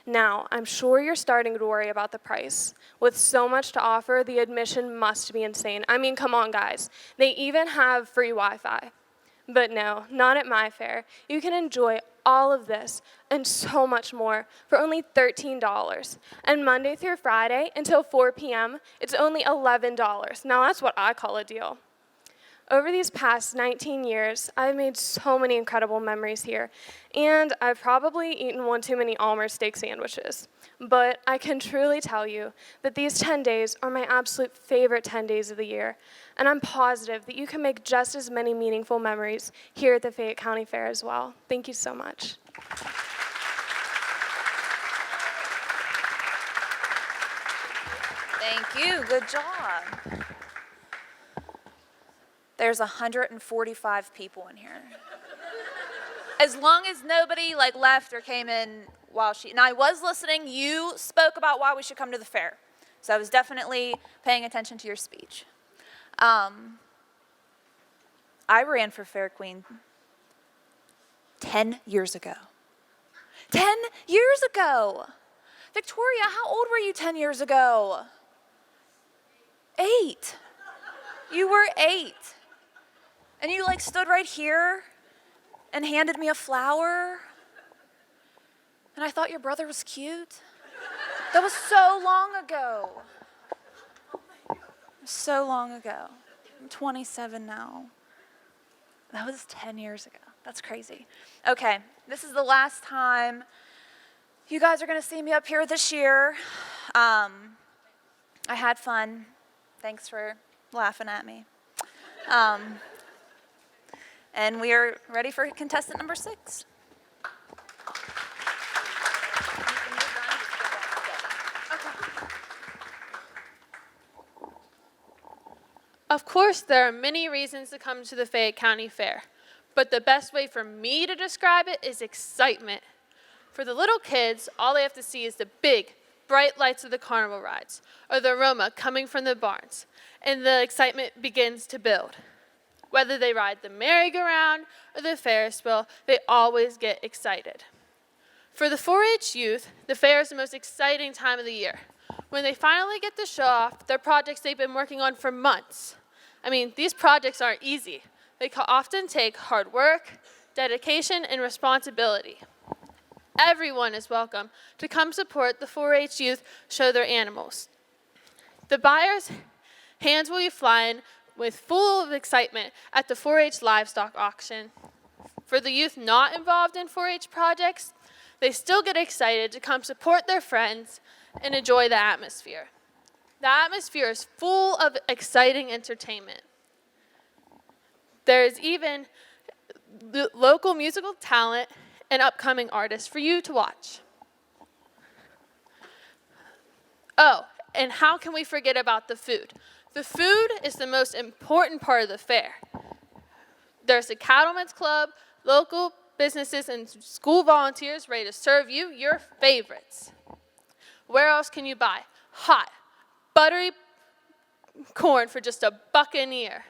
Now, I'm sure you're starting to worry about the price. With so much to offer, the admission must be insane. I mean, come on, guys. They even have free Wi-Fi. But no, not at my fair. You can enjoy all of this and so much more for only $13. And Monday through Friday until 4 p.m., it's only $11. Now that's what I call a deal. Over these past 19 years, I've made so many incredible memories here, and I've probably eaten one too many Almer steak sandwiches. But I can truly tell you that these 10 days are my absolute favorite 10 days of the year, and I'm positive that you can make just as many meaningful memories here at the Fayette County Fair as well. Thank you so much. Thank you. Good job. There's 145 people in here. As long as nobody left or came in while and I was listening, you spoke about why we should come to the fair. So I was definitely paying attention to your speech. I ran for Fair Queen 10 years ago. 10 years ago! Victoria, how old were you 10 years ago? 8. You were 8. And you stood right here and handed me a flower. And I thought your brother was cute. That was so long ago. So long ago. I'm 27 now. That was 10 years ago. That's crazy. Okay, this is the last time you guys are gonna see me up here this year. I had fun. Thanks for laughing at me. And we are ready for contestant number 6. Of course, there are many reasons to come to the Fayette County Fair, but the best way for me to describe it is excitement. For the little kids, all they have to see is the big, bright lights of the carnival rides, or the aroma coming from the barns, and the excitement begins to build. Whether they ride the merry-go-round or the Ferris wheel, they always get excited. For the 4-H youth, the fair is the most exciting time of the year, when they finally get to show off their projects they've been working on for months. I mean, these projects aren't easy. They often take hard work, dedication, and responsibility. Everyone is welcome to come support the 4-H youth show their animals. The buyers' hands will be flying with full of excitement at the 4-H livestock auction. For the youth not involved in 4-H projects, they still get excited to come support their friends and enjoy the atmosphere. The atmosphere is full of exciting entertainment. There is even local musical talent and upcoming artists for you to watch. Oh, and how can we forget about the food? The food is the most important part of the fair. There's a cattlemen's club, local businesses, and school volunteers ready to serve you your favorites. Where else can you buy hot, buttery corn for just $1 an ear?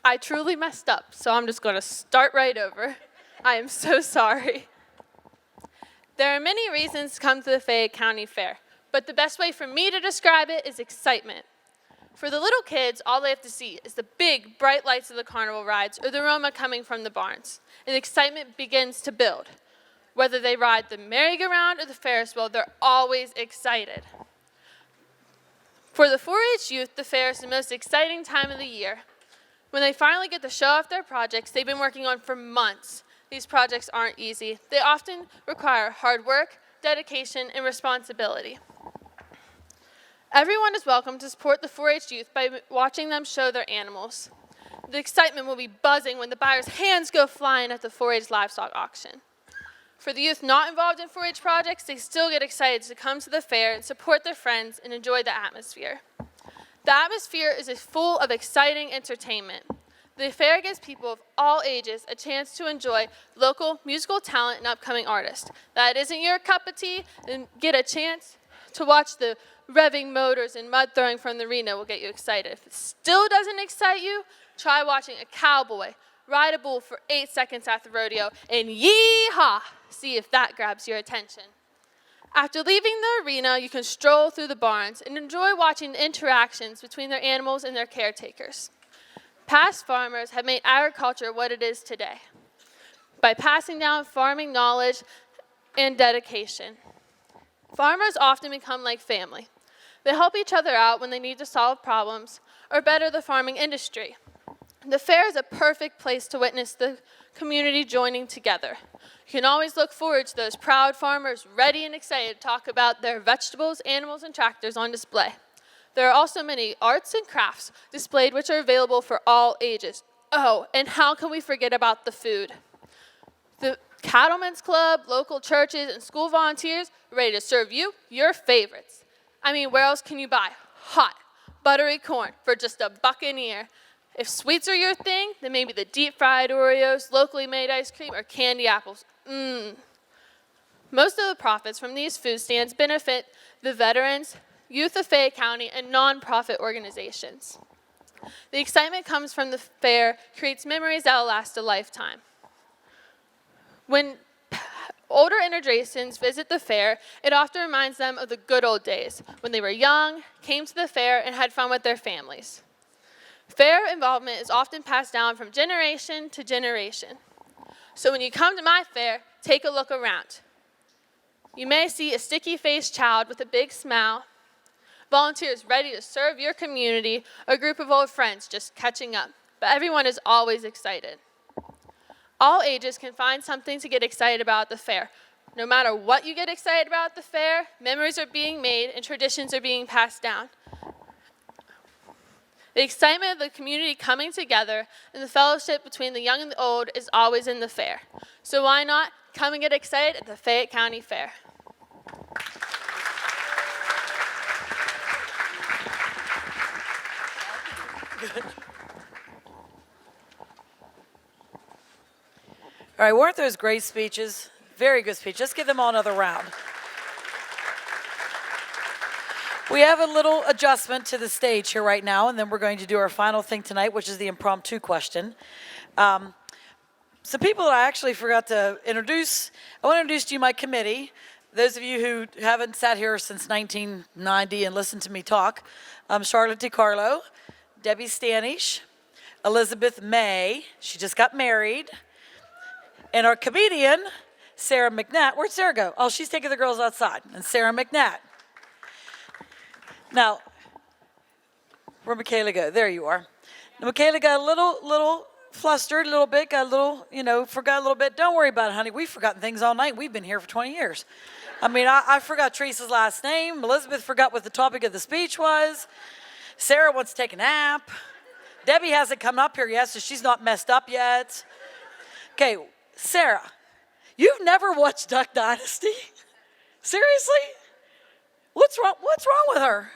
I truly messed up, so I'm just going to start right over. I am so sorry. There are many reasons to come to the Fayette County Fair, but the best way for me to describe it is excitement. For the little kids, all they have to see is the big, bright lights of the carnival rides or the aroma coming from the barns, and the excitement begins to build. Whether they ride the merry-go-round or the Ferris wheel, they're always excited. For the 4-H youth, the fair is the most exciting time of the year. When they finally get to show off their projects they've been working on for months. These projects aren't easy. They often require hard work, dedication, and responsibility. Everyone is welcome to support the 4-H youth by watching them show their animals. The excitement will be buzzing when the buyers' hands go flying at the 4-H livestock auction. For the youth not involved in 4-H projects, they still get excited to come to the fair and support their friends and enjoy the atmosphere. The atmosphere is full of exciting entertainment. The fair gives people of all ages a chance to enjoy local musical talent and upcoming artists. That isn't your cup of tea, then get a chance to watch the revving motors and mud throwing from the arena will get you excited. If it still doesn't excite you, try watching a cowboy ride a bull for 8 seconds at the rodeo and yee-haw! See if that grabs your attention. After leaving the arena, you can stroll through the barns and enjoy watching the interactions between their animals and their caretakers. Past farmers have made agriculture what it is today by passing down farming knowledge and dedication. Farmers often become like family. They help each other out when they need to solve problems or better the farming industry. The fair is a perfect place to witness the community joining together. You can always look forward to those proud farmers ready and excited to talk about their vegetables, animals, and tractors on display. There are also many arts and crafts displayed which are available for all ages. Oh, and how can we forget about the food? The Cattlemen's Club, local churches, and school volunteers are ready to serve you your favorites. I mean, where else can you buy hot, buttery corn for just $1 an ear? If sweets are your thing, then maybe the deep-fried Oreos, locally made ice cream, or candy apples. Most of the profits from these food stands benefit the veterans, youth of Fayette County, and nonprofit organizations. The excitement comes from the fair, creates memories that will last a lifetime. When older intergenerations visit the fair, it often reminds them of the good old days, when they were young, came to the fair, and had fun with their families. Fair involvement is often passed down from generation to generation. So when you come to my fair, take a look around. You may see a sticky-faced child with a big smile, volunteers ready to serve your community, or a group of old friends just catching up, but everyone is always excited. All ages can find something to get excited about at the fair. No matter what you get excited about at the fair, memories are being made and traditions are being passed down. The excitement of the community coming together and the fellowship between the young and the old is always in the fair. So why not come and get excited at the Fayette County Fair? All right, weren't those great speeches? Very good speech. Let's give them all another round. We have a little adjustment to the stage here right now, and then we're going to do our final thing tonight, which is the impromptu question. Some people that I actually forgot to introduce. I want to introduce to you my committee. Those of you who haven't sat here since 1990 and listened to me talk, Charlotte DiCarlo, Debbie Stanish, Elizabeth May, she just got married, and our comedian, Sarah McNatt. Where'd Sarah go? Oh, she's taking the girls outside, and Sarah McNatt. Now, where'd Michaela go? There you are. Now, Michaela got a little flustered, a little bit, got a little, forgot a little bit. Don't worry about it, honey. We've forgotten things all night. We've been here for 20 years. I mean, I forgot Teresa's last name. Elizabeth forgot what the topic of the speech was. Sarah wants to take a nap. Debbie hasn't come up here yet, so she's not messed up yet. Okay, Sarah, you've never watched Duck Dynasty? Seriously? What's wrong with her?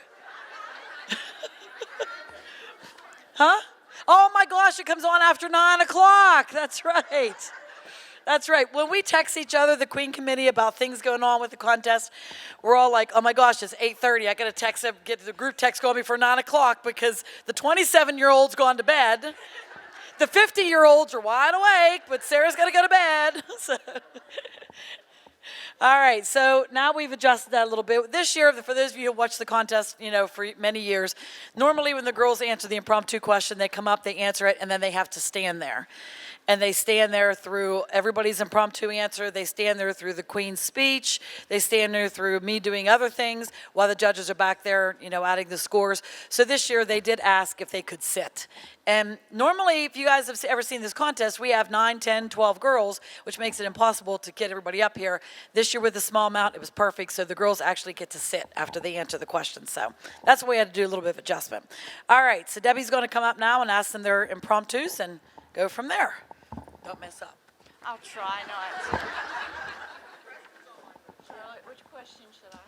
Huh? Oh my gosh, it comes on after 9 o'clock. That's right. That's right. When we text each other, the Queen Committee, about things going on with the contest, we're all like, oh my gosh, it's 8:30. I got to text them, get the group text going before 9 o'clock because the 27-year-old's gone to bed. The 50-year-olds are wide awake, but Sarah's got to go to bed. So. All right, so now we've adjusted that a little bit. This year, for those of you who watched the contest, for many years, normally when the girls answer the impromptu question, they come up, they answer it, and then they have to stand there. And they stand there through everybody's impromptu answer. They stand there through the Queen's speech. They stand there through me doing other things while the judges are back there, adding the scores. So this year they did ask if they could sit. And normally, if you guys have ever seen this contest, we have 9, 10, 12 girls, which makes it impossible to get everybody up here. This year with a small amount, it was perfect. So the girls actually get to sit after they answer the question. So that's what we had to do, a little bit of adjustment. All right, so Debbie's going to come up now and ask them their impromptus and go from there. Don't mess up. I'll try not. Charlotte, which question should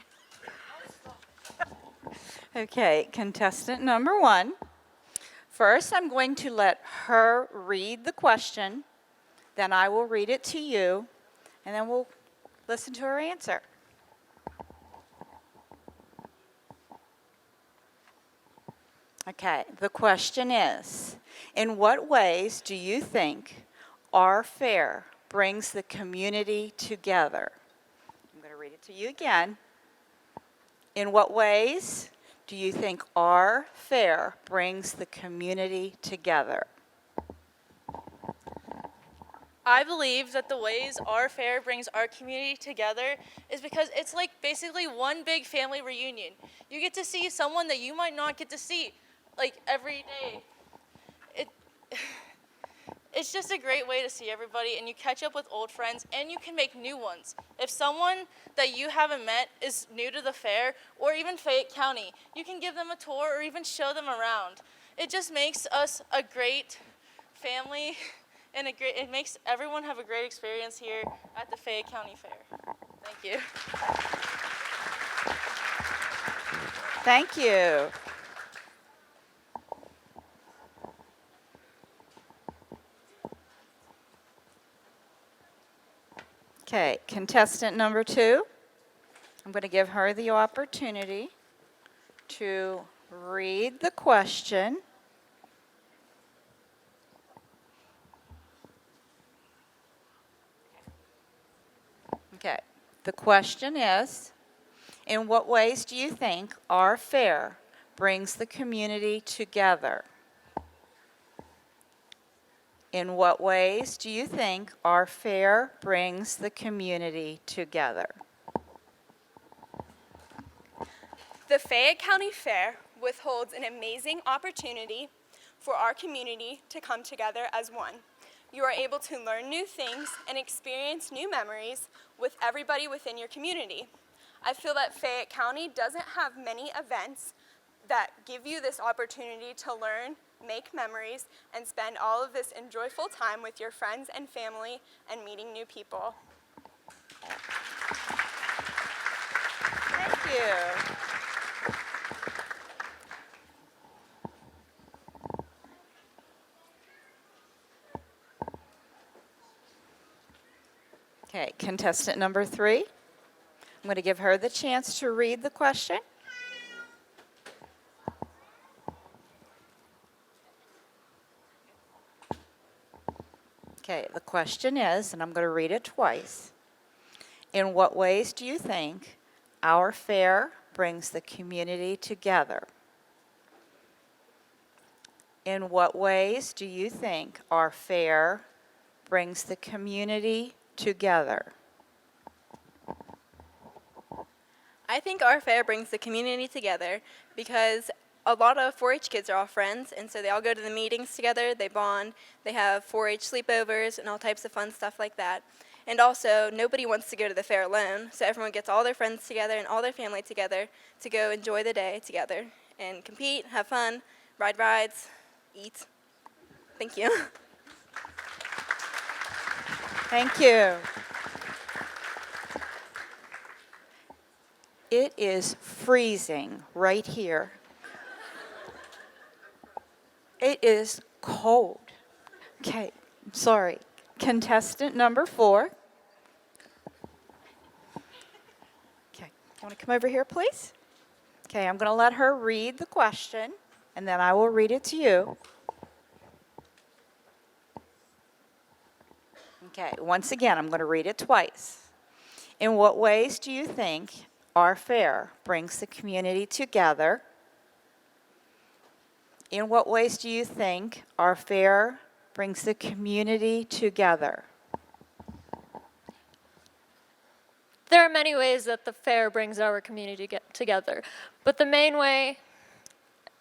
I? Okay, contestant number 1. First, I'm going to let her read the question, then I will read it to you, and then we'll listen to her answer. Okay, the question is, in what ways do you think our fair brings the community together? I'm going to read it to you again. In what ways do you think our fair brings the community together? I believe that the ways our fair brings our community together is because it's like basically one big family reunion. You get to see someone that you might not get to see like every day. It's just a great way to see everybody, and you catch up with old friends, and you can make new ones. If someone that you haven't met is new to the fair, or even Fayette County, you can give them a tour or even show them around. It just makes us a great family, and it makes everyone have a great experience here at the Fayette County Fair. Thank you. Thank you. Okay, contestant number 2. I'm going to give her the opportunity to read the question. Okay, the question is, in what ways do you think our fair brings the community together? In what ways do you think our fair brings the community together? The Fayette County Fair withholds an amazing opportunity for our community to come together as one. You are able to learn new things and experience new memories with everybody within your community. I feel that Fayette County doesn't have many events that give you this opportunity to learn, make memories, and spend all of this enjoyable time with your friends and family and meeting new people. Thank you. Okay, contestant number 3. I'm going to give her the chance to read the question. Okay, the question is, and I'm going to read it twice. In what ways do you think our fair brings the community together? In what ways do you think our fair brings the community together? I think our fair brings the community together because a lot of 4-H kids are all friends, and so they all go to the meetings together, they bond, they have 4-H sleepovers and all types of fun stuff like that. And also, nobody wants to go to the fair alone, so everyone gets all their friends together and all their family together to go enjoy the day together and compete, have fun, ride rides, eat. Thank you. Thank you. It is freezing right here. It is cold. Okay, I'm sorry. Contestant number 4. Okay, you want to come over here, please? Okay, I'm going to let her read the question, and then I will read it to you. Okay, once again, I'm going to read it twice. In what ways do you think our fair brings the community together? In what ways do you think our fair brings the community together? There are many ways that the fair brings our community together, but the main way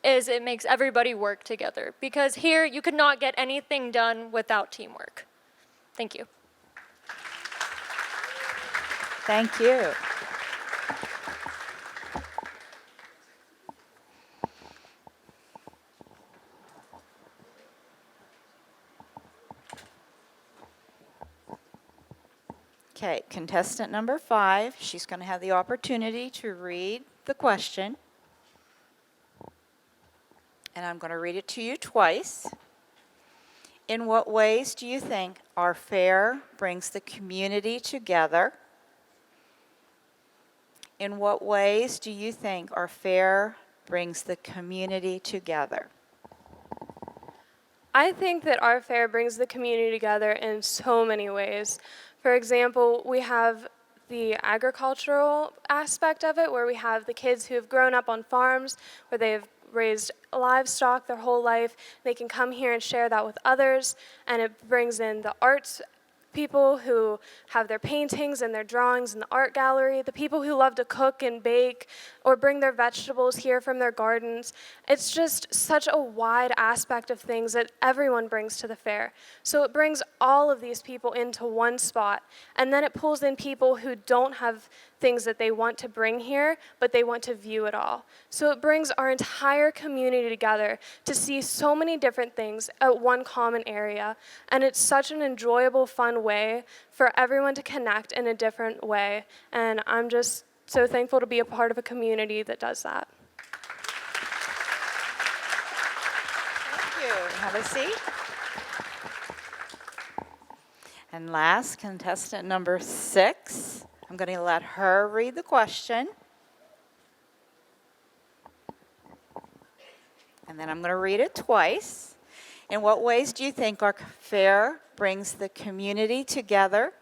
is it makes everybody work together, because here you could not get anything done without teamwork. Thank you. Thank you. Okay, contestant number 5, she's going to have the opportunity to read the question. And I'm going to read it to you twice. In what ways do you think our fair brings the community together? In what ways do you think our fair brings the community together? I think that our fair brings the community together in so many ways. For example, we have the agricultural aspect of it, where we have the kids who have grown up on farms, where they've raised livestock their whole life. They can come here and share that with others, and it brings in the arts people who have their paintings and their drawings in the art gallery, the people who love to cook and bake, or bring their vegetables here from their gardens. It's just such a wide aspect of things that everyone brings to the fair. So it brings all of these people into one spot, and then it pulls in people who don't have things that they want to bring here, but they want to view it all. So it brings our entire community together to see so many different things at one common area, and it's such an enjoyable, fun way for everyone to connect in a different way, and I'm just so thankful to be a part of a community that does that. Thank you. Have a seat. And last, contestant number 6. I'm going to let her read the question. And then I'm going to read it twice. In what ways do you think our fair brings the community together?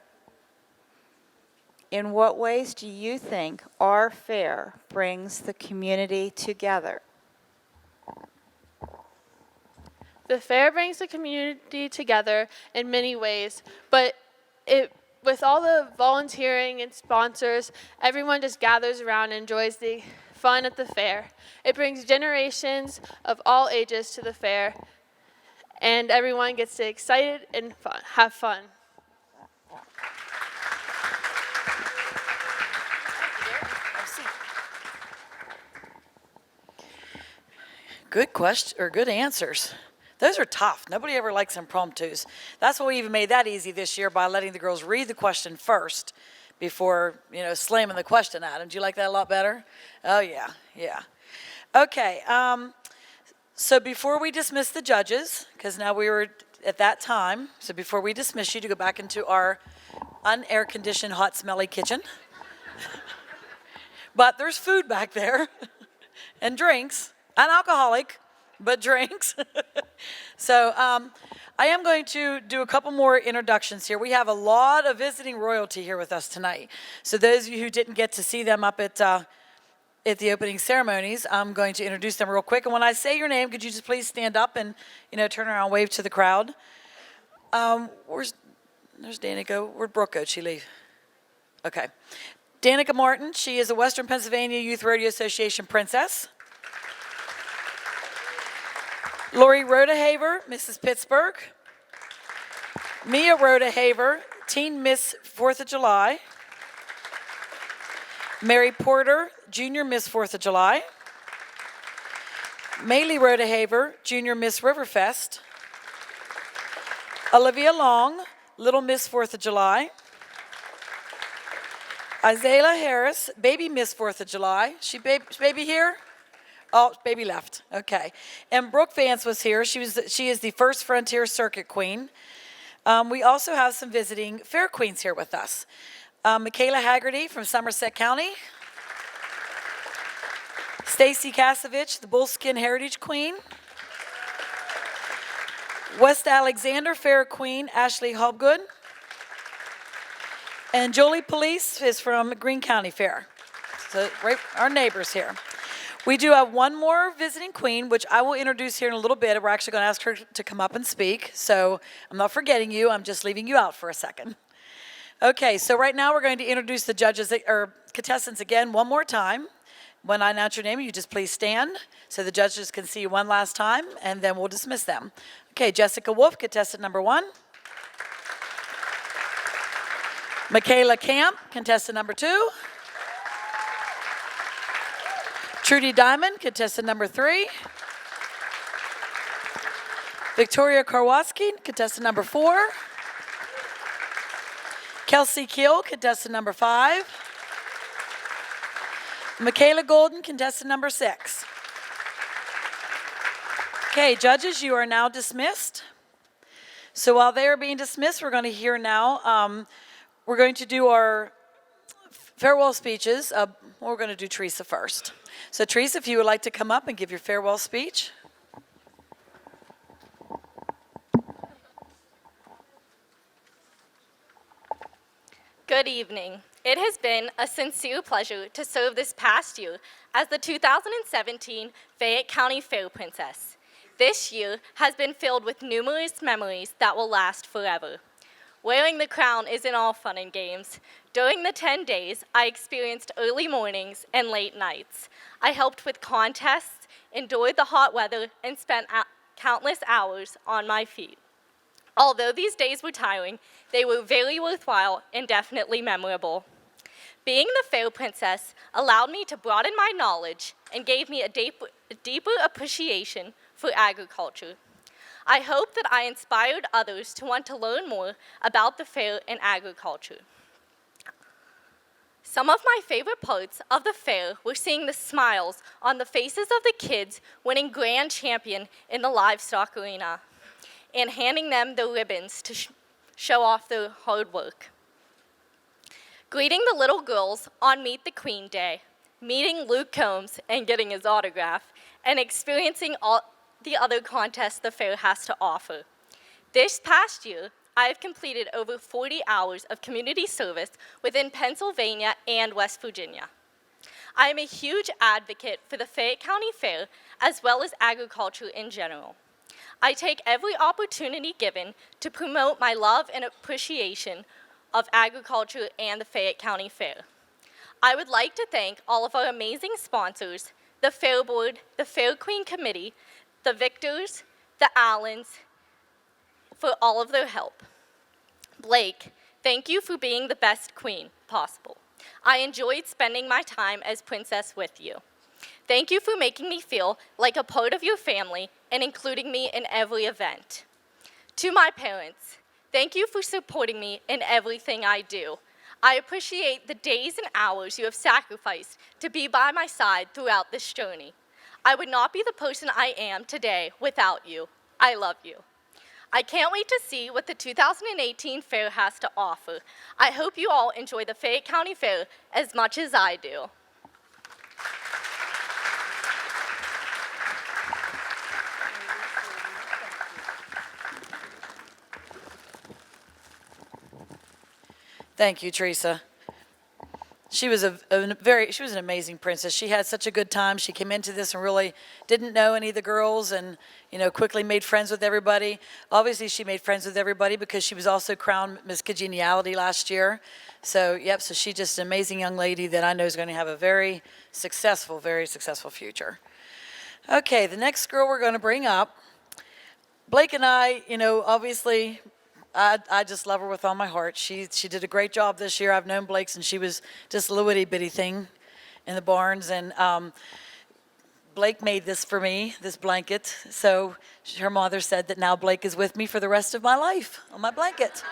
In what ways do you think our fair brings the community together? The fair brings the community together in many ways, but with all the volunteering and sponsors, everyone just gathers around and enjoys the fun at the fair. It brings generations of all ages to the fair, and everyone gets to excited and have fun. Good question, or good answers. Those are tough. Nobody ever likes impromptus. That's why we even made that easy this year by letting the girls read the question first before, slamming the question at them. Do you like that a lot better? Oh, yeah. Okay, so before we dismiss the judges, because now we were at that time, so before we dismiss you to go back into our unair-conditioned, hot, smelly kitchen, but there's food back there and drinks, non-alcoholic, but drinks. So I am going to do a couple more introductions here. We have a lot of visiting royalty here with us tonight. So those of you who didn't get to see them up at the opening ceremonies, I'm going to introduce them real quick. And when I say your name, could you just please stand up and turn around and wave to the crowd? There's Danica. Where'd Brooke go? Did she leave? Okay. Danica Martin, she is a Western Pennsylvania Youth Rodeo Association princess. Lori Rodehaver, Mrs. Pittsburgh. Mia Rodehaver, Teen Miss 4th of July. Mary Porter, Junior Miss 4th of July. Maylee Rodehaver, Junior Miss Riverfest. Olivia Long, Little Miss 4th of July. Isaiah Harris, Baby Miss 4th of July. She baby here? Oh, baby left. Okay. And Brooke Vance was here. She is the first Frontier Circuit Queen. We also have some visiting Fair Queens here with us. Michaela Haggerty from Somerset County. Stacy Kasevich, the Bullskin Heritage Queen. West Alexander Fair Queen, Ashley Hobgood. And Jolie Police is from Greene County Fair. So right, our neighbors here. We do have one more visiting queen, which I will introduce here in a little bit. We're actually going to ask her to come up and speak. So I'm not forgetting you. I'm just leaving you out for a second. Okay, so right now we're going to introduce the judges or contestants again one more time. When I announce your name, you just please stand so the judges can see you one last time, and then we'll dismiss them. Okay, Jessica Wolf, contestant number 1. Michaela Camp, contestant number 2. Trudy Diamond, contestant number 3. Victoria Karwatsky, contestant number 4. Kelsey Keel, contestant number 5. Michaela Golden, contestant number 6. Okay, judges, you are now dismissed. So while they are being dismissed, we're going to hear now, we're going to do our farewell speeches. We're going to do Teresa first. So Teresa, if you would like to come up and give your farewell speech. Good evening. It has been a sincere pleasure to serve this past year as the 2017 Fayette County Fair Princess. This year has been filled with numerous memories that will last forever. Wearing the crown isn't all fun and games. During the 10 days, I experienced early mornings and late nights. I helped with contests, endured the hot weather, and spent countless hours on my feet. Although these days were tiring, they were very worthwhile and definitely memorable. Being the fair princess allowed me to broaden my knowledge and gave me a deeper appreciation for agriculture. I hope that I inspired others to want to learn more about the fair and agriculture. Some of my favorite parts of the fair were seeing the smiles on the faces of the kids winning grand champion in the livestock arena and handing them the ribbons to show off their hard work. Greeting the little girls on Meet the Queen Day, meeting Luke Combs and getting his autograph, and experiencing all the other contests the fair has to offer. This past year, I have completed over 40 hours of community service within Pennsylvania and West Virginia. I am a huge advocate for the Fayette County Fair as well as agriculture in general. I take every opportunity given to promote my love and appreciation of agriculture and the Fayette County Fair. I would like to thank all of our amazing sponsors, the Fair Board, the Fair Queen Committee, the Victors, the Allens, for all of their help. Blake, thank you for being the best queen possible. I enjoyed spending my time as princess with you. Thank you for making me feel like a part of your family and including me in every event. To my parents, thank you for supporting me in everything I do. I appreciate the days and hours you have sacrificed to be by my side throughout this journey. I would not be the person I am today without you. I love you. I can't wait to see what the 2018 fair has to offer. I hope you all enjoy the Fayette County Fair as much as I do. Thank you, Teresa. She was she was an amazing princess. She had such a good time. She came into this and really didn't know any of the girls and, quickly made friends with everybody. Obviously, she made friends with everybody because she was also crowned Miss Congeniality last year. So she's just an amazing young lady that I know is going to have a very successful future. Okay, the next girl we're going to bring up, Blake and I, obviously, I just love her with all my heart. She did a great job this year. I've known Blake since she was just a little itty bitty thing in the barns, and Blake made this for me, this blanket. So her mother said that now Blake is with me for the rest of my life on my blanket.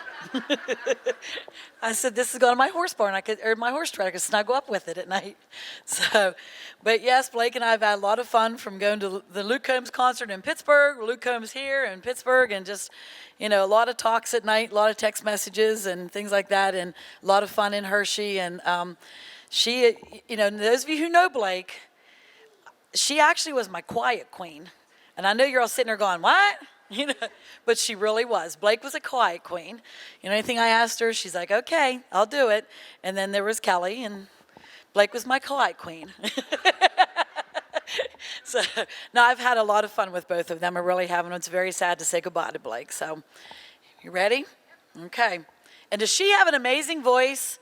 I said, this is going to my horse barn, or my horse trailer. I could snuggle up with it at night. So, but yes, Blake and I have had a lot of fun from going to the Luke Combs concert in Pittsburgh, Luke Combs here in Pittsburgh, and just, a lot of talks at night, a lot of text messages and things like that, and a lot of fun in Hershey. And she, those of you who know Blake, she actually was my quiet queen. And I know you're all sitting there going, what? But she really was. Blake was a quiet queen. Anything I asked her, she's like, okay, I'll do it. And then there was Kelly, and Blake was my quiet queen. So, no, I've had a lot of fun with both of them. I really have, and it's very sad to say goodbye to Blake. So, you ready? Okay. And does she have an amazing voice?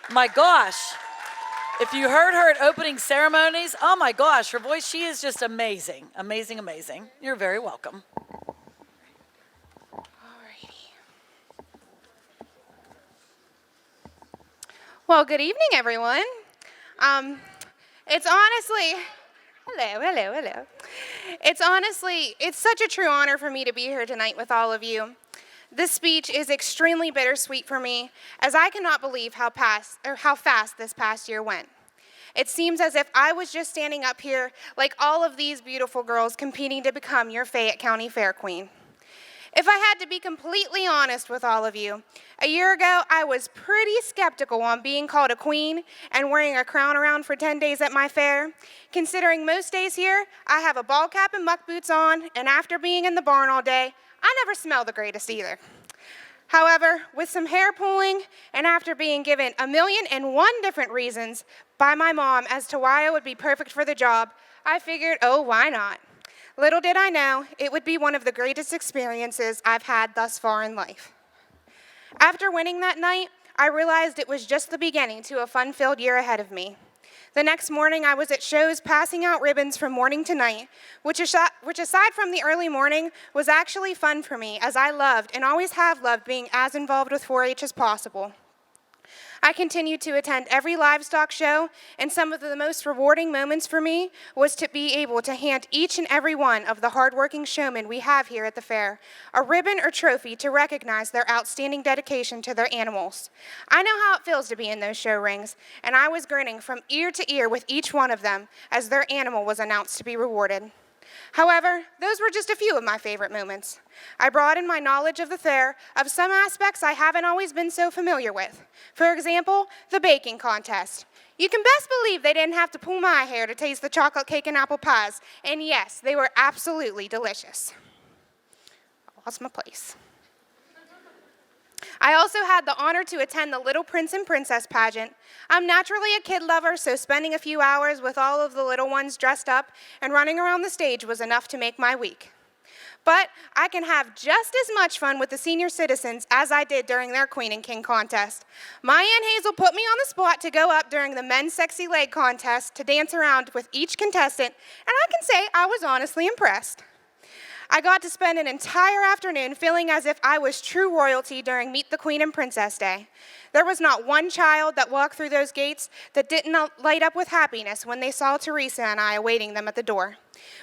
My gosh. If you heard her at opening ceremonies, oh my gosh, her voice, she is just amazing, amazing, amazing. You're very welcome. Alrighty. Well, good evening, everyone. It's honestly, hello. It's such a true honor for me to be here tonight with all of you. This speech is extremely bittersweet for me, as I cannot believe how fast this past year went. It seems as if I was just standing up here like all of these beautiful girls competing to become your Fayette County Fair Queen. If I had to be completely honest with all of you, a year ago I was pretty skeptical on being called a queen and wearing a crown around for 10 days at my fair, considering most days here I have a ball cap and muck boots on, and after being in the barn all day, I never smell the greatest either. However, with some hair pulling, and after being given 1,000,001 different reasons by my mom as to why I would be perfect for the job, I figured, oh, why not? Little did I know, it would be one of the greatest experiences I've had thus far in life. After winning that night, I realized it was just the beginning to a fun-filled year ahead of me. The next morning, I was at shows passing out ribbons from morning to night, which aside from the early morning, was actually fun for me, as I loved and always have loved being as involved with 4-H as possible. I continued to attend every livestock show, and some of the most rewarding moments for me was to be able to hand each and every one of the hardworking showmen we have here at the fair a ribbon or trophy to recognize their outstanding dedication to their animals. I know how it feels to be in those show rings, and I was grinning from ear to ear with each one of them as their animal was announced to be rewarded. However, those were just a few of my favorite moments. I broadened my knowledge of the fair of some aspects I haven't always been so familiar with. For example, the baking contest. You can best believe they didn't have to pull my hair to taste the chocolate cake and apple pies, and yes, they were absolutely delicious. I lost my place. I also had the honor to attend the Little Prince and Princess pageant. I'm naturally a kid lover, so spending a few hours with all of the little ones dressed up and running around the stage was enough to make my week. But I can have just as much fun with the senior citizens as I did during their Queen and King contest. My Aunt Hazel put me on the spot to go up during the men's sexy leg contest to dance around with each contestant, and I can say I was honestly impressed. I got to spend an entire afternoon feeling as if I was true royalty during Meet the Queen and Princess Day. There was not one child that walked through those gates that didn't light up with happiness when they saw Teresa and I awaiting them at the door.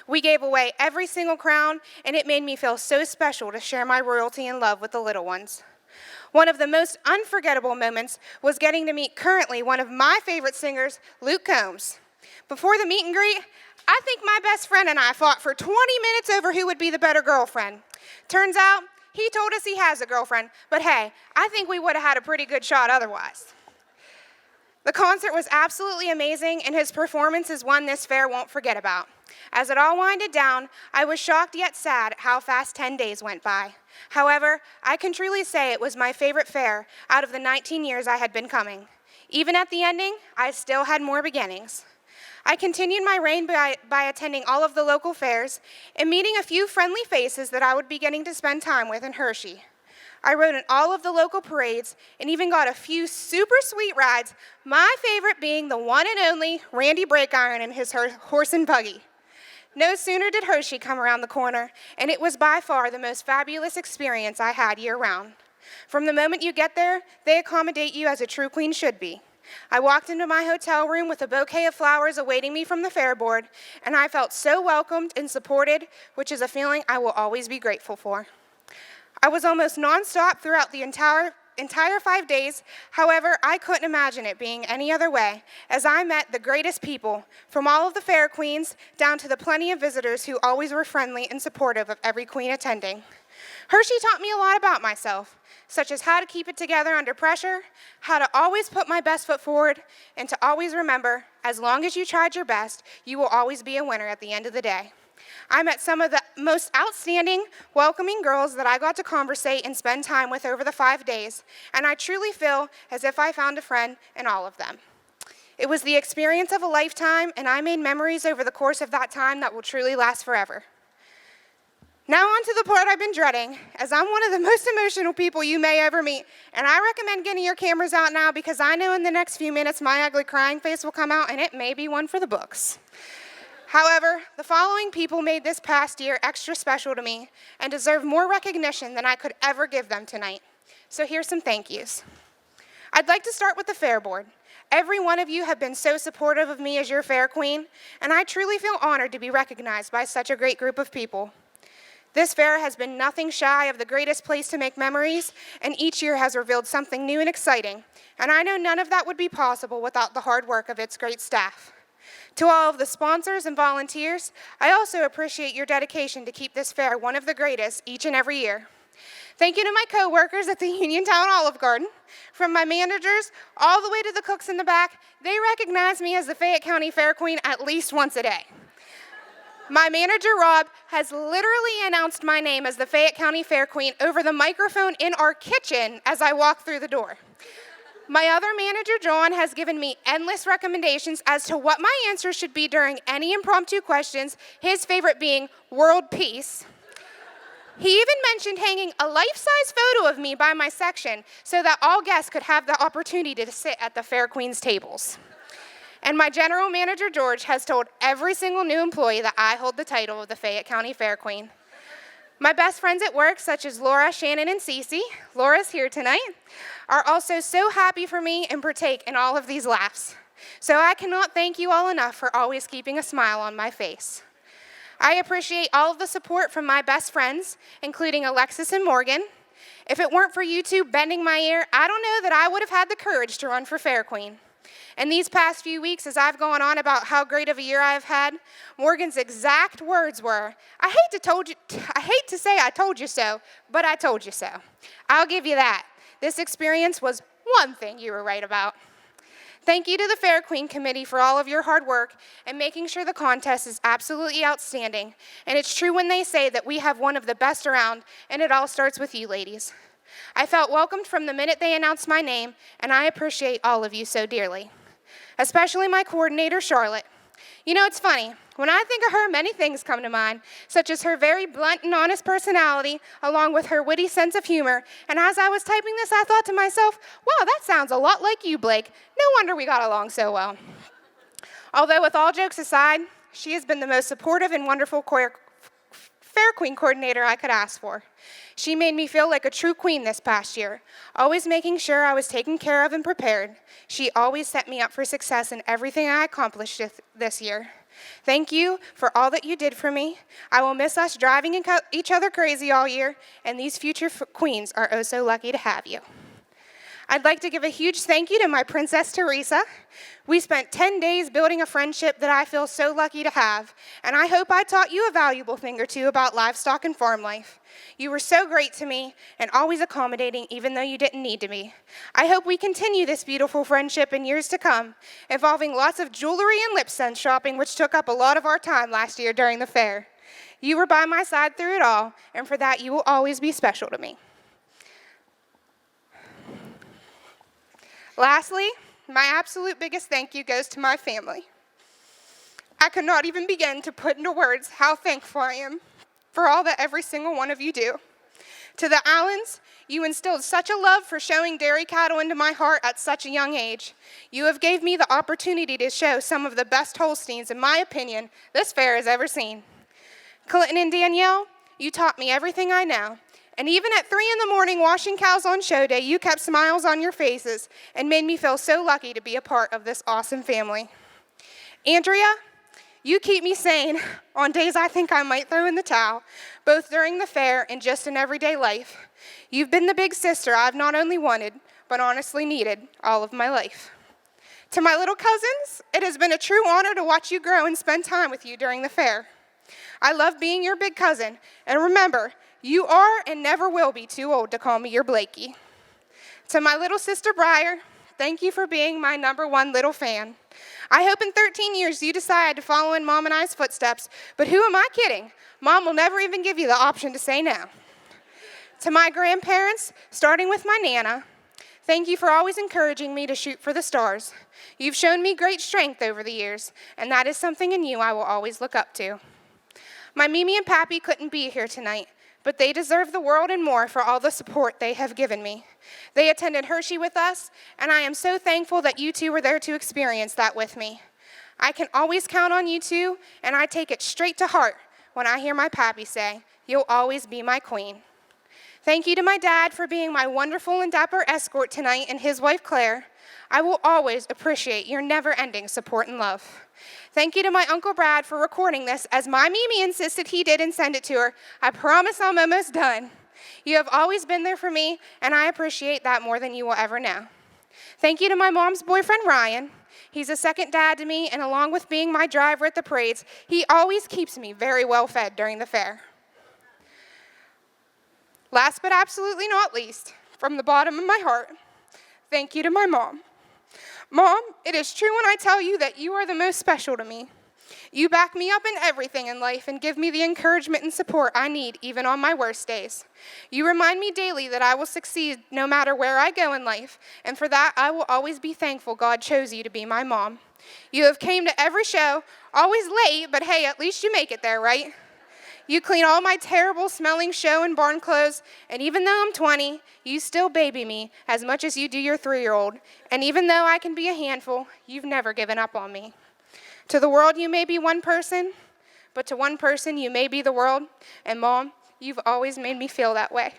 We gave away every single crown, and it made me feel so special to share my royalty and love with the little ones. One of the most unforgettable moments was getting to meet currently one of my favorite singers, Luke Combs. Before the meet and greet, I think my best friend and I fought for 20 minutes over who would be the better girlfriend. Turns out, he told us he has a girlfriend, but hey, I think we would have had a pretty good shot otherwise. The concert was absolutely amazing, and his performance is one this fair won't forget about. As it all winded down, I was shocked yet sad at how fast 10 days went by. However, I can truly say it was my favorite fair out of the 19 years I had been coming. Even at the ending, I still had more beginnings. I continued my reign by attending all of the local fairs and meeting a few friendly faces that I would be getting to spend time with in Hershey. I rode in all of the local parades and even got a few super sweet rides, my favorite being the one and only Randy Breakiron and his horse and buggy. No sooner did Hershey come around the corner, and it was by far the most fabulous experience I had year-round. From the moment you get there, they accommodate you as a true queen should be. I walked into my hotel room with a bouquet of flowers awaiting me from the fair board, and I felt so welcomed and supported, which is a feeling I will always be grateful for. I was almost nonstop throughout the entire 5 days. However, I couldn't imagine it being any other way, as I met the greatest people, from all of the fair queens down to the plenty of visitors who always were friendly and supportive of every queen attending. Hershey taught me a lot about myself, such as how to keep it together under pressure, how to always put my best foot forward, and to always remember, as long as you tried your best, you will always be a winner at the end of the day. I met some of the most outstanding, welcoming girls that I got to conversate and spend time with over the 5 days, and I truly feel as if I found a friend in all of them. It was the experience of a lifetime, and I made memories over the course of that time that will truly last forever. Now on to the part I've been dreading, as I'm one of the most emotional people you may ever meet, and I recommend getting your cameras out now because I know in the next few minutes my ugly crying face will come out, and it may be one for the books. However, the following people made this past year extra special to me and deserve more recognition than I could ever give them tonight. So here's some thank yous. I'd like to start with the Fair Board. Every one of you have been so supportive of me as your Fair Queen, and I truly feel honored to be recognized by such a great group of people. This fair has been nothing shy of the greatest place to make memories, and each year has revealed something new and exciting, and I know none of that would be possible without the hard work of its great staff. To all of the sponsors and volunteers, I also appreciate your dedication to keep this fair one of the greatest each and every year. Thank you to my co-workers at the Uniontown Olive Garden. From my managers all the way to the cooks in the back, they recognize me as the Fayette County Fair Queen at least once a day. My manager, Rob, has literally announced my name as the Fayette County Fair Queen over the microphone in our kitchen as I walk through the door. My other manager, John, has given me endless recommendations as to what my answers should be during any impromptu questions, his favorite being world peace. He even mentioned hanging a life-size photo of me by my section so that all guests could have the opportunity to sit at the Fair Queen's tables. And my general manager, George, has told every single new employee that I hold the title of the Fayette County Fair Queen. My best friends at work, such as Laura, Shannon, and Cece, Laura's here tonight, are also so happy for me and partake in all of these laughs. So I cannot thank you all enough for always keeping a smile on my face. I appreciate all of the support from my best friends, including Alexis and Morgan. If it weren't for you two bending my ear, I don't know that I would have had the courage to run for Fair Queen. And these past few weeks, as I've gone on about how great of a year I've had, Morgan's exact words were, I hate to say I told you so, but I told you so. I'll give you that. This experience was one thing you were right about. Thank you to the Fair Queen Committee for all of your hard work and making sure the contest is absolutely outstanding. And it's true when they say that we have one of the best around, and it all starts with you, ladies. I felt welcomed from the minute they announced my name, and I appreciate all of you so dearly. Especially my coordinator, Charlotte. You know, it's funny. When I think of her, many things come to mind, such as her very blunt and honest personality, along with her witty sense of humor. And as I was typing this, I thought to myself, wow, that sounds a lot like you, Blake. No wonder we got along so well. Although, with all jokes aside, she has been the most supportive and wonderful Fair Queen coordinator I could ask for. She made me feel like a true queen this past year, always making sure I was taken care of and prepared. She always set me up for success in everything I accomplished this year. Thank you for all that you did for me. I will miss us driving each other crazy all year, and these future queens are oh so lucky to have you. I'd like to give a huge thank you to my Princess Teresa. We spent 10 days building a friendship that I feel so lucky to have, and I hope I taught you a valuable thing or two about livestock and farm life. You were so great to me and always accommodating even though you didn't need to be. I hope we continue this beautiful friendship in years to come, involving lots of jewelry and lip scent shopping, which took up a lot of our time last year during the fair. You were by my side through it all, and for that you will always be special to me. Lastly, my absolute biggest thank you goes to my family. I could not even begin to put into words how thankful I am for all that every single one of you do. To the Allens, you instilled such a love for showing dairy cattle into my heart at such a young age. You have gave me the opportunity to show some of the best Holsteins, in my opinion, this fair has ever seen. Clinton and Danielle, you taught me everything I know. And even at 3 in the morning washing cows on show day, you kept smiles on your faces and made me feel so lucky to be a part of this awesome family. Andrea, you keep me sane on days I think I might throw in the towel, both during the fair and just in everyday life. You've been the big sister I've not only wanted, but honestly needed all of my life. To my little cousins, it has been a true honor to watch you grow and spend time with you during the fair. I love being your big cousin, and remember, you are and never will be too old to call me your Blakey. To my little sister Briar, thank you for being my #1 little fan. I hope in 13 years you decide to follow in Mom and I's footsteps, but who am I kidding? Mom will never even give you the option to say no. To my grandparents, starting with my Nana, thank you for always encouraging me to shoot for the stars. You've shown me great strength over the years, and that is something in you I will always look up to. My Mimi and Pappy couldn't be here tonight, but they deserve the world and more for all the support they have given me. They attended Hershey with us, and I am so thankful that you two were there to experience that with me. I can always count on you two, and I take it straight to heart when I hear my pappy say, "You'll always be my queen." Thank you to my dad for being my wonderful and dapper escort tonight and his wife Claire. I will always appreciate your never-ending support and love. Thank you to my Uncle Brad for recording this, as my Mimi insisted he did and send it to her. I promise I'm almost done. You have always been there for me, and I appreciate that more than you will ever know. Thank you to my mom's boyfriend, Ryan. He's a second dad to me, and along with being my driver at the parades, he always keeps me very well fed during the fair. Last but absolutely not least, from the bottom of my heart, thank you to my mom. Mom, it is true when I tell you that you are the most special to me. You back me up in everything in life and give me the encouragement and support I need even on my worst days. You remind me daily that I will succeed no matter where I go in life, and for that I will always be thankful God chose you to be my mom. You have came to every show, always late, but hey, at least you make it there, right? You clean all my terrible smelling show and barn clothes, and even though I'm 20, you still baby me as much as you do your 3-year-old. And even though I can be a handful, you've never given up on me. To the world, you may be one person, but to one person, you may be the world. And Mom, you've always made me feel that way.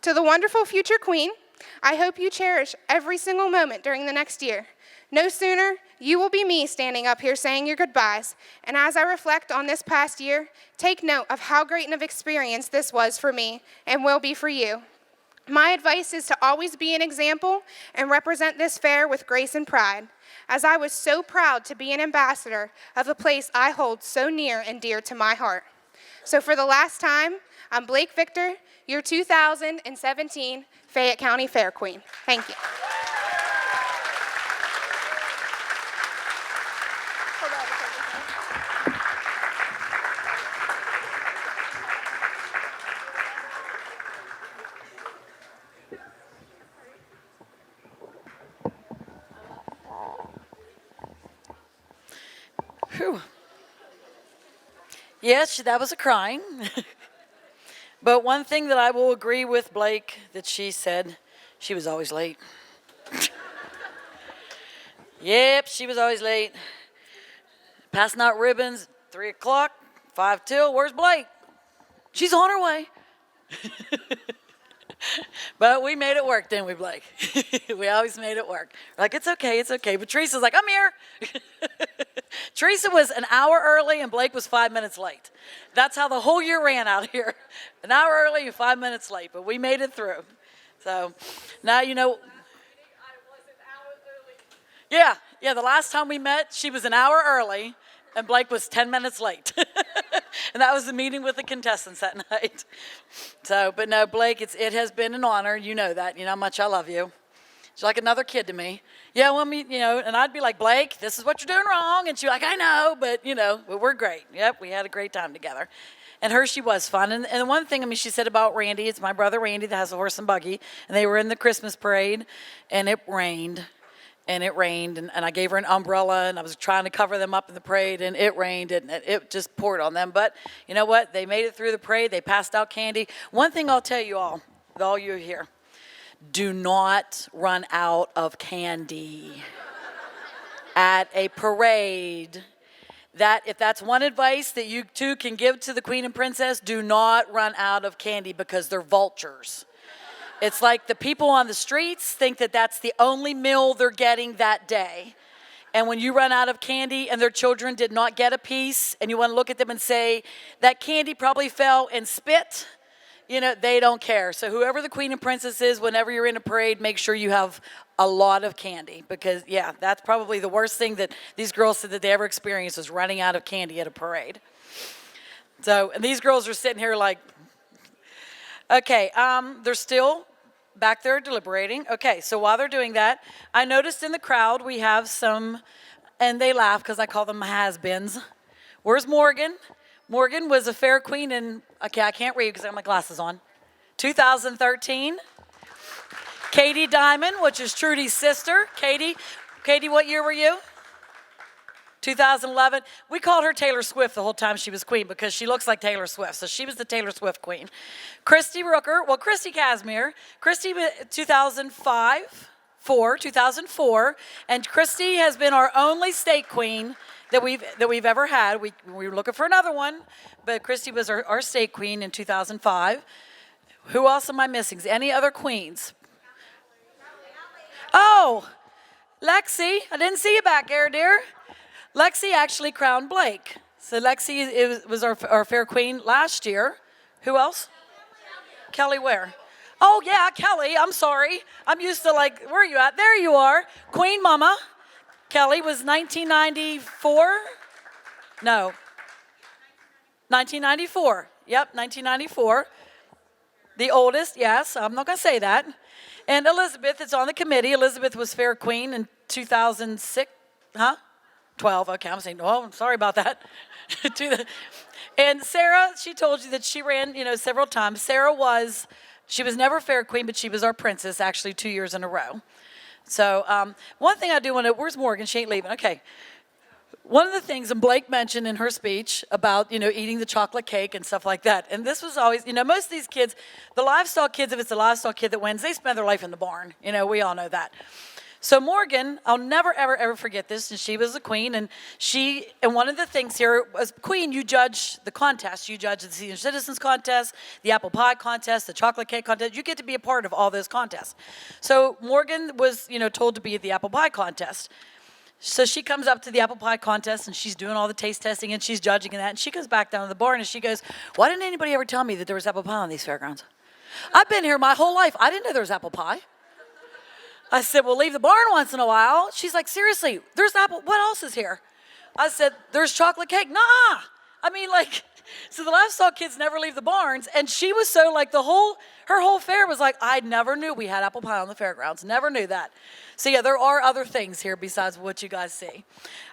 To the wonderful future queen, I hope you cherish every single moment during the next year. No sooner, you will be me standing up here saying your goodbyes. And as I reflect on this past year, take note of how great of experience this was for me and will be for you. My advice is to always be an example and represent this fair with grace and pride, as I was so proud to be an ambassador of a place I hold so near and dear to my heart. So for the last time, I'm Blake Victor, your 2017 Fayette County Fair Queen. Thank you. Whew. Yes, that was a crying. But one thing that I will agree with Blake that she said, she was always late. Yep, she was always late. Passing out ribbons, 3 o'clock, 5 till, where's Blake? She's on her way. But we made it work, didn't we, Blake? We always made it work. We're like, it's okay, it's okay. But Teresa's like, I'm here. Teresa was an hour early and Blake was 5 minutes late. That's how the whole year ran out here. An hour early and 5 minutes late, but we made it through. So now you know. Yeah, the last time we met, she was an hour early and Blake was 10 minutes late. And that was the meeting with the contestants that night. So, but no, Blake, it has been an honor. You know that. You know how much I love you. She's like another kid to me. Yeah, well, and I'd be like, Blake, this is what you're doing wrong. And she's like, I know, but, we're great. Yep, we had a great time together. And Hershey was fun. And the one thing, she said about Randy, it's my brother Randy that has a horse and buggy. And they were in the Christmas parade, and it rained. And it rained, and I gave her an umbrella, and I was trying to cover them up in the parade, and it rained, and it just poured on them. But you know what? They made it through the parade. They passed out candy. One thing I'll tell you all you here, do not run out of candy at a parade. If that's one advice that you two can give to the Queen and Princess, do not run out of candy because they're vultures. It's like the people on the streets think that that's the only meal they're getting that day. And when you run out of candy and their children did not get a piece, and you want to look at them and say, that candy probably fell in spit, they don't care. So whoever the Queen and Princess is, whenever you're in a parade, make sure you have a lot of candy. Because, that's probably the worst thing that these girls said that they ever experienced was running out of candy at a parade. So, and these girls are sitting here like, okay, they're still back there deliberating. Okay, so while they're doing that, I noticed in the crowd we have some, and they laugh because I call them has-beens. Where's Morgan? Morgan was a fair queen in, okay, I can't read because I have my glasses on, 2013. Katie Diamond, which is Trudy's sister. Katie, what year were you? 2011. We called her Taylor Swift the whole time she was queen because she looks like Taylor Swift. So she was the Taylor Swift queen. Christy Casimir. Christy 2004. And Christy has been our only state queen that we've ever had. We were looking for another one, but Christy was our state queen in 2005. Who else am I missing? Any other queens? Oh, Lexi. I didn't see you back there, dear. Lexi actually crowned Blake. So Lexi was our fair queen last year. Who else? Kelly where? Oh, yeah, Kelly. I'm sorry. I'm used to where are you at? There you are. Queen Mama. Kelly was 1994. No. 1994. Yep, 1994. The oldest, yes. I'm not going to say that. And Elizabeth is on the committee. Elizabeth was fair queen in 2006. Huh? 12, okay, I'm saying, I'm sorry about that. And Sarah, she told you that she ran, several times. She was never fair queen, but she was our princess, actually 2 years in a row. So one thing I do want to, where's Morgan? She ain't leaving, okay. One of the things, and Blake mentioned in her speech about, eating the chocolate cake and stuff like that. And this was always, most of these kids, the livestock kids, if it's a livestock kid that wins, they spend their life in the barn. We all know that. So Morgan, I'll never, ever, ever forget this, and she was the queen, and one of the things here was, queen, you judge the contest. You judge the senior citizens contest, the apple pie contest, the chocolate cake contest. You get to be a part of all those contests. So Morgan was, told to be at the apple pie contest. So she comes up to the apple pie contest, and she's doing all the taste testing, and she's judging and that, and she goes back down to the barn, and she goes, why didn't anybody ever tell me that there was apple pie on these fairgrounds? I've been here my whole life. I didn't know there was apple pie. I said, well, leave the barn once in a while. She's like, seriously, there's apple. What else is here? I said, there's chocolate cake. Nah. So the livestock kids never leave the barns. And she was so her whole fair was like, I never knew we had apple pie on the fairgrounds. Never knew that. So yeah, there are other things here besides what you guys see.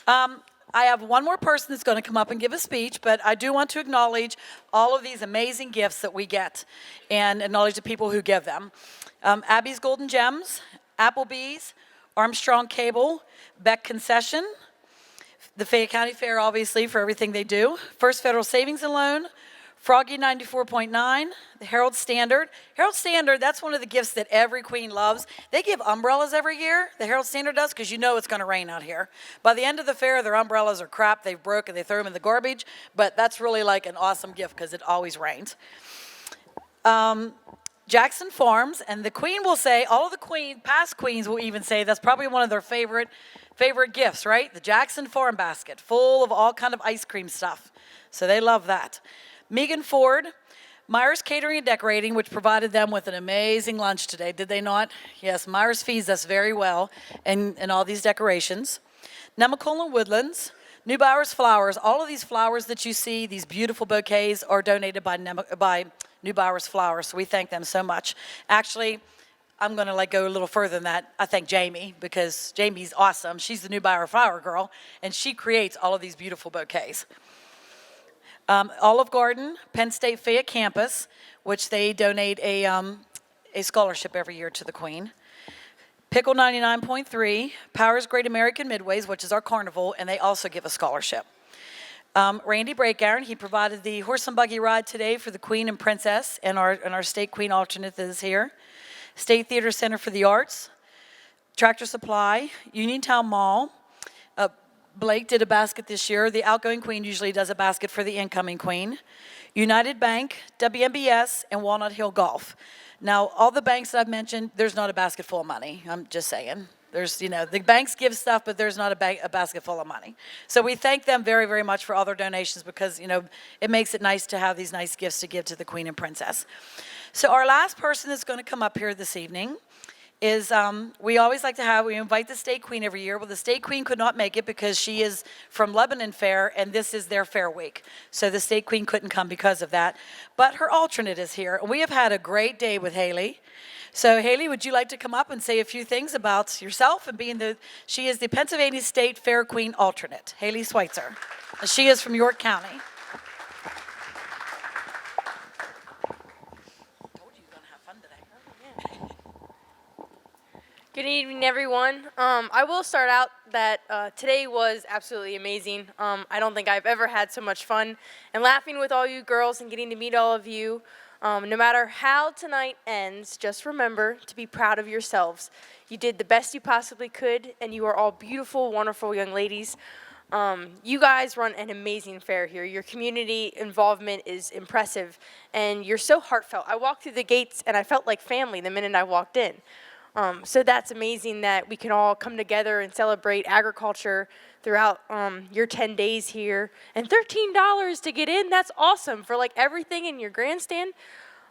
I have one more person that's going to come up and give a speech, but I do want to acknowledge all of these amazing gifts that we get and acknowledge the people who give them. Abby's Golden Gems, Applebee's, Armstrong Cable, Beck Concession, the Fayette County Fair, obviously, for everything they do, First Federal Savings and Loan, Froggy 94.9, the Herald Standard. Herald Standard, that's one of the gifts that every queen loves. They give umbrellas every year, the Herald Standard does, because it's going to rain out here. By the end of the fair, their umbrellas are crap, they've broken, they throw them in the garbage, but that's really like an awesome gift because it always rains. Jackson Farms, and the queen will say, all of the past queens will even say that's probably one of their favorite gifts, right? The Jackson Farm basket, full of all kind of ice cream stuff. So they love that. Megan Ford, Myers Catering and Decorating, which provided them with an amazing lunch today, did they not? Yes, Myers feeds us very well in all these decorations. Nemacolin Woodlands, New Bowers Flowers, all of these flowers that you see, these beautiful bouquets, are donated by New Bowers Flowers, so we thank them so much. Actually, I'm going to go a little further than that. I thank Jamie, because Jamie's awesome. She's the New Bower Flower girl, and she creates all of these beautiful bouquets. Olive Garden, Penn State Fayette Campus, which they donate a scholarship every year to the Queen. Pickle 99.3, Powers Great American Midways, which is our carnival, and they also give a scholarship. Randy Breakiron, he provided the horse and buggy ride today for the Queen and Princess, and our state queen alternate that is here. State Theater Center for the Arts, Tractor Supply, Uniontown Mall. Blake did a basket this year. The outgoing queen usually does a basket for the incoming queen. United Bank, WMBS, and Walnut Hill Golf. Now, all the banks that I've mentioned, there's not a basket full of money. I'm just saying. There's, the banks give stuff, but there's not a basket full of money. So we thank them very, very much for all their donations because, it makes it nice to have these nice gifts to give to the Queen and Princess. So our last person that's going to come up here this evening is, we always like to we invite the State Queen every year. Well, the State Queen could not make it because she is from Lebanon Fair, and this is their fair week. So the State Queen couldn't come because of that. But her alternate is here. And we have had a great day with Haley. So Haley, would you like to come up and say a few things about yourself and she is the Pennsylvania State Fair Queen alternate, Haley Schweitzer. She is from York County. Good evening, everyone. I will start out that today was absolutely amazing. I don't think I've ever had so much fun and laughing with all you girls and getting to meet all of you. No matter how tonight ends, just remember to be proud of yourselves. You did the best you possibly could, and you are all beautiful, wonderful young ladies. You guys run an amazing fair here. Your community involvement is impressive, and you're so heartfelt. I walked through the gates, and I felt like family the minute I walked in. So that's amazing that we can all come together and celebrate agriculture throughout your 10 days here. And $13 to get in, that's awesome for like everything in your grandstand.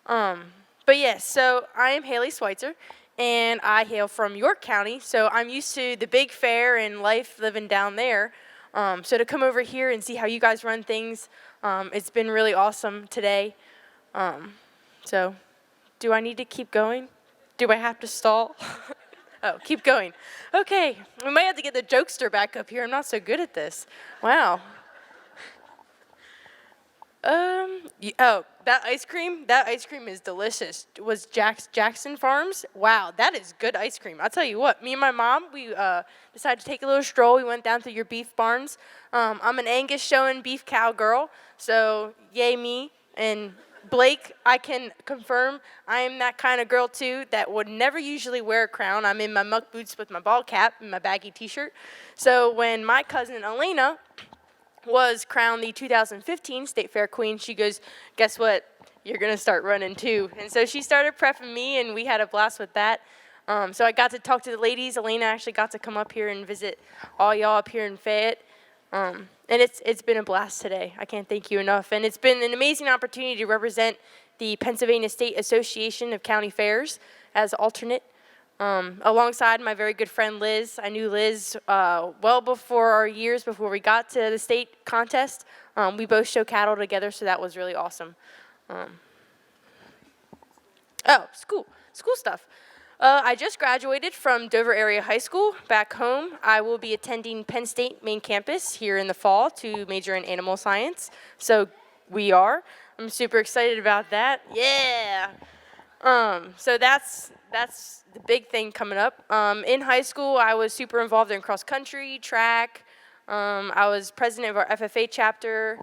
But yes, so I am Haley Schweitzer, and I hail from York County. So I'm used to the big fair and life living down there. So to come over here and see how you guys run things, it's been really awesome today. So do I need to keep going? Do I have to stall? Oh, keep going. Okay, we might have to get the jokester back up here. I'm not so good at this. Wow. That ice cream. That ice cream is delicious. It was Jackson Farms. Wow, that is good ice cream. I'll tell you what. Me and my mom, we decided to take a little stroll. We went down to your beef barns. I'm an Angus showing beef cow girl, so yay me. And Blake, I can confirm I am that kind of girl too that would never usually wear a crown. I'm in my muck boots with my ball cap and my baggy T-shirt. So when my cousin Elena was crowned the 2015 State Fair Queen, she goes, guess what? You're going to start running too. And so she started prepping me, and we had a blast with that. So I got to talk to the ladies. Elena actually got to come up here and visit all y'all up here in Fayette. And it's been a blast today. I can't thank you enough. And it's been an amazing opportunity to represent the Pennsylvania State Association of County Fairs as alternate. Alongside my very good friend Liz. I knew Liz well before our years, before we got to the state contest. We both show cattle together, so that was really awesome. School stuff. I just graduated from Dover Area High School back home. I will be attending Penn State main campus here in the fall to major in animal science. So I'm super excited about that. Yeah. So that's the big thing coming up. In high school, I was super involved in cross country, track. I was president of our FFA chapter,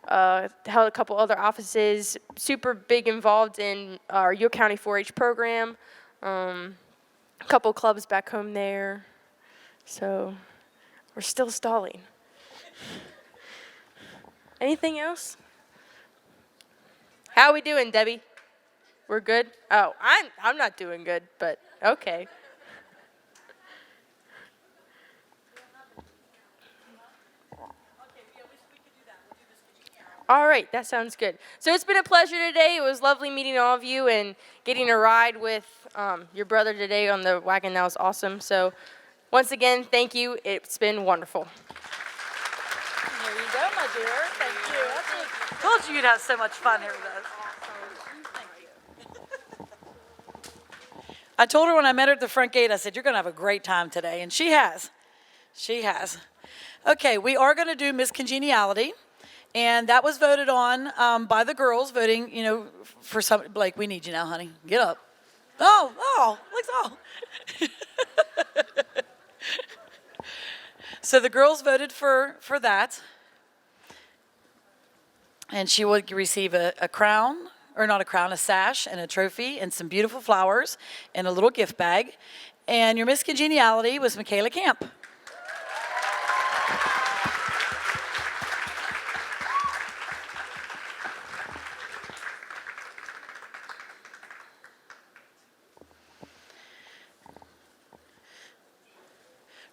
held a couple other offices, super big involved in our York County 4-H program, a couple clubs back home there. So we're still stalling. Anything else? How are we doing, Debbie? We're good? Oh, I'm not doing good, but okay. All right, that sounds good. So it's been a pleasure today. It was lovely meeting all of you and getting a ride with your brother today on the wagon. That was awesome. So once again, thank you. It's been wonderful. There you go, my dear. Thank you. I told you you'd have so much fun here with us. I told her when I met her at the front gate, I said, you're going to have a great time today. And she has. She has. Okay, we are going to do Miss Congeniality. And that was voted on by the girls voting, for some. Blake, we need you now, honey. Get up. Oh, Blake's So the girls voted for that. And she would receive a crown. Or not a crown, a sash and a trophy and some beautiful flowers and a little gift bag. And your Miss Congeniality was Michaela Camp.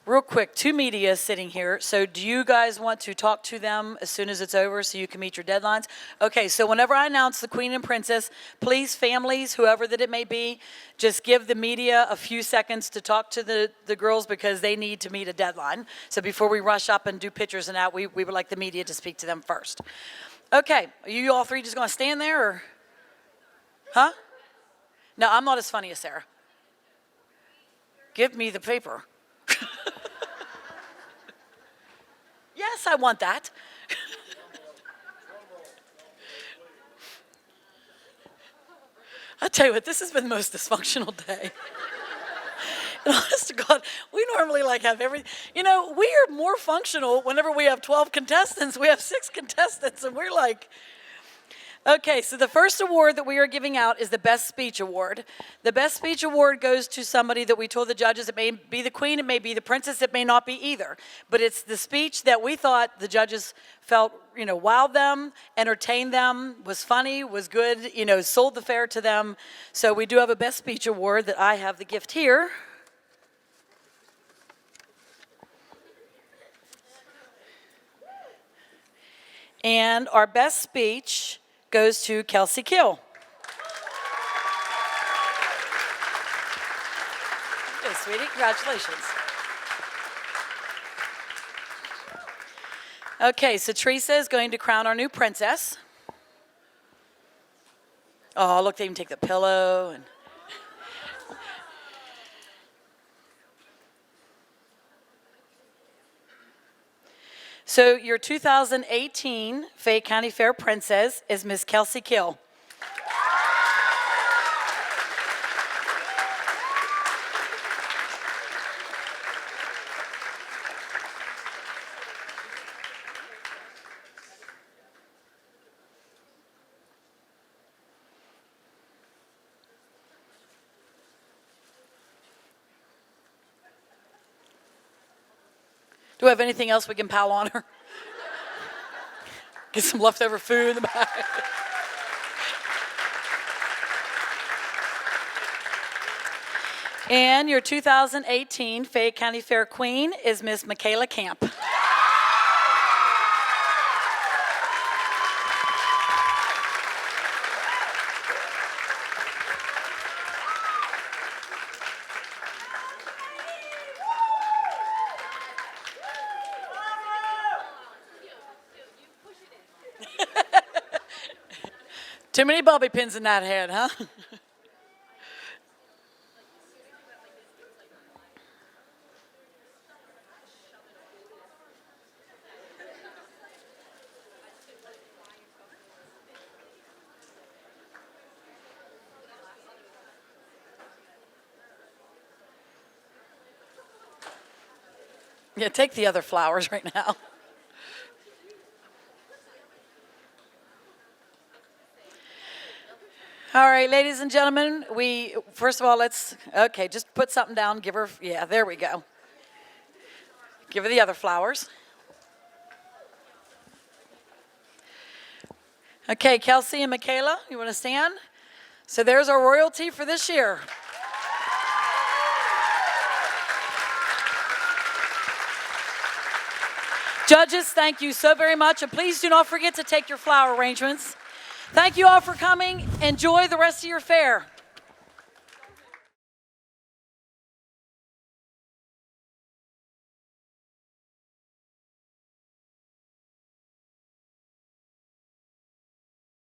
Real quick, two media sitting here. So do you guys want to talk to them as soon as it's over so you can meet your deadlines? Okay, so whenever I announce the Queen and Princess, please, families, whoever that it may be, just give the media a few seconds to talk to the girls because they need to meet a deadline. So before we rush up and do pictures and that, we would like the media to speak to them first. Okay, are you all three just going to stand there or? Huh? No, I'm not as funny as Sarah. Give me the paper. Yes, I want that. I'll tell you what, this has been the most dysfunctional day. And honest to God, we normally have every, we are more functional whenever we have 12 contestants. We have 6 contestants, and we're like, okay, so the first award that we are giving out is the Best Speech Award. The Best Speech Award goes to somebody that we told the judges, it may be the Queen, it may be the Princess, it may not be either. But it's the speech that we thought the judges felt, wowed them, entertained them, was funny, was good, sold the fair to them. So we do have a Best Speech Award that I have the gift here. And our best speech goes to Kelsey Kill. Good, sweetie. Congratulations. Okay, so Teresa is going to crown our new princess. Oh, look, they even take the pillow. And So your 2018 Fayette County Fair Princess is Miss Kelsey Kill. Do we have anything else we can pile on her? Get some leftover food in the back. And your 2018 Fayette County Fair Queen is Miss Michaela Camp. Too many bobby pins in that head, huh? Yeah, take the other flowers right now. All right, ladies and gentlemen, first of all, just put something down, give her, yeah, there we go. Give her the other flowers. Okay, Kelsey and Michaela, you want to stand? So there's our royalty for this year. Judges, thank you so very much, and please do not forget to take your flower arrangements. Thank you all for coming. Enjoy the rest of your fair.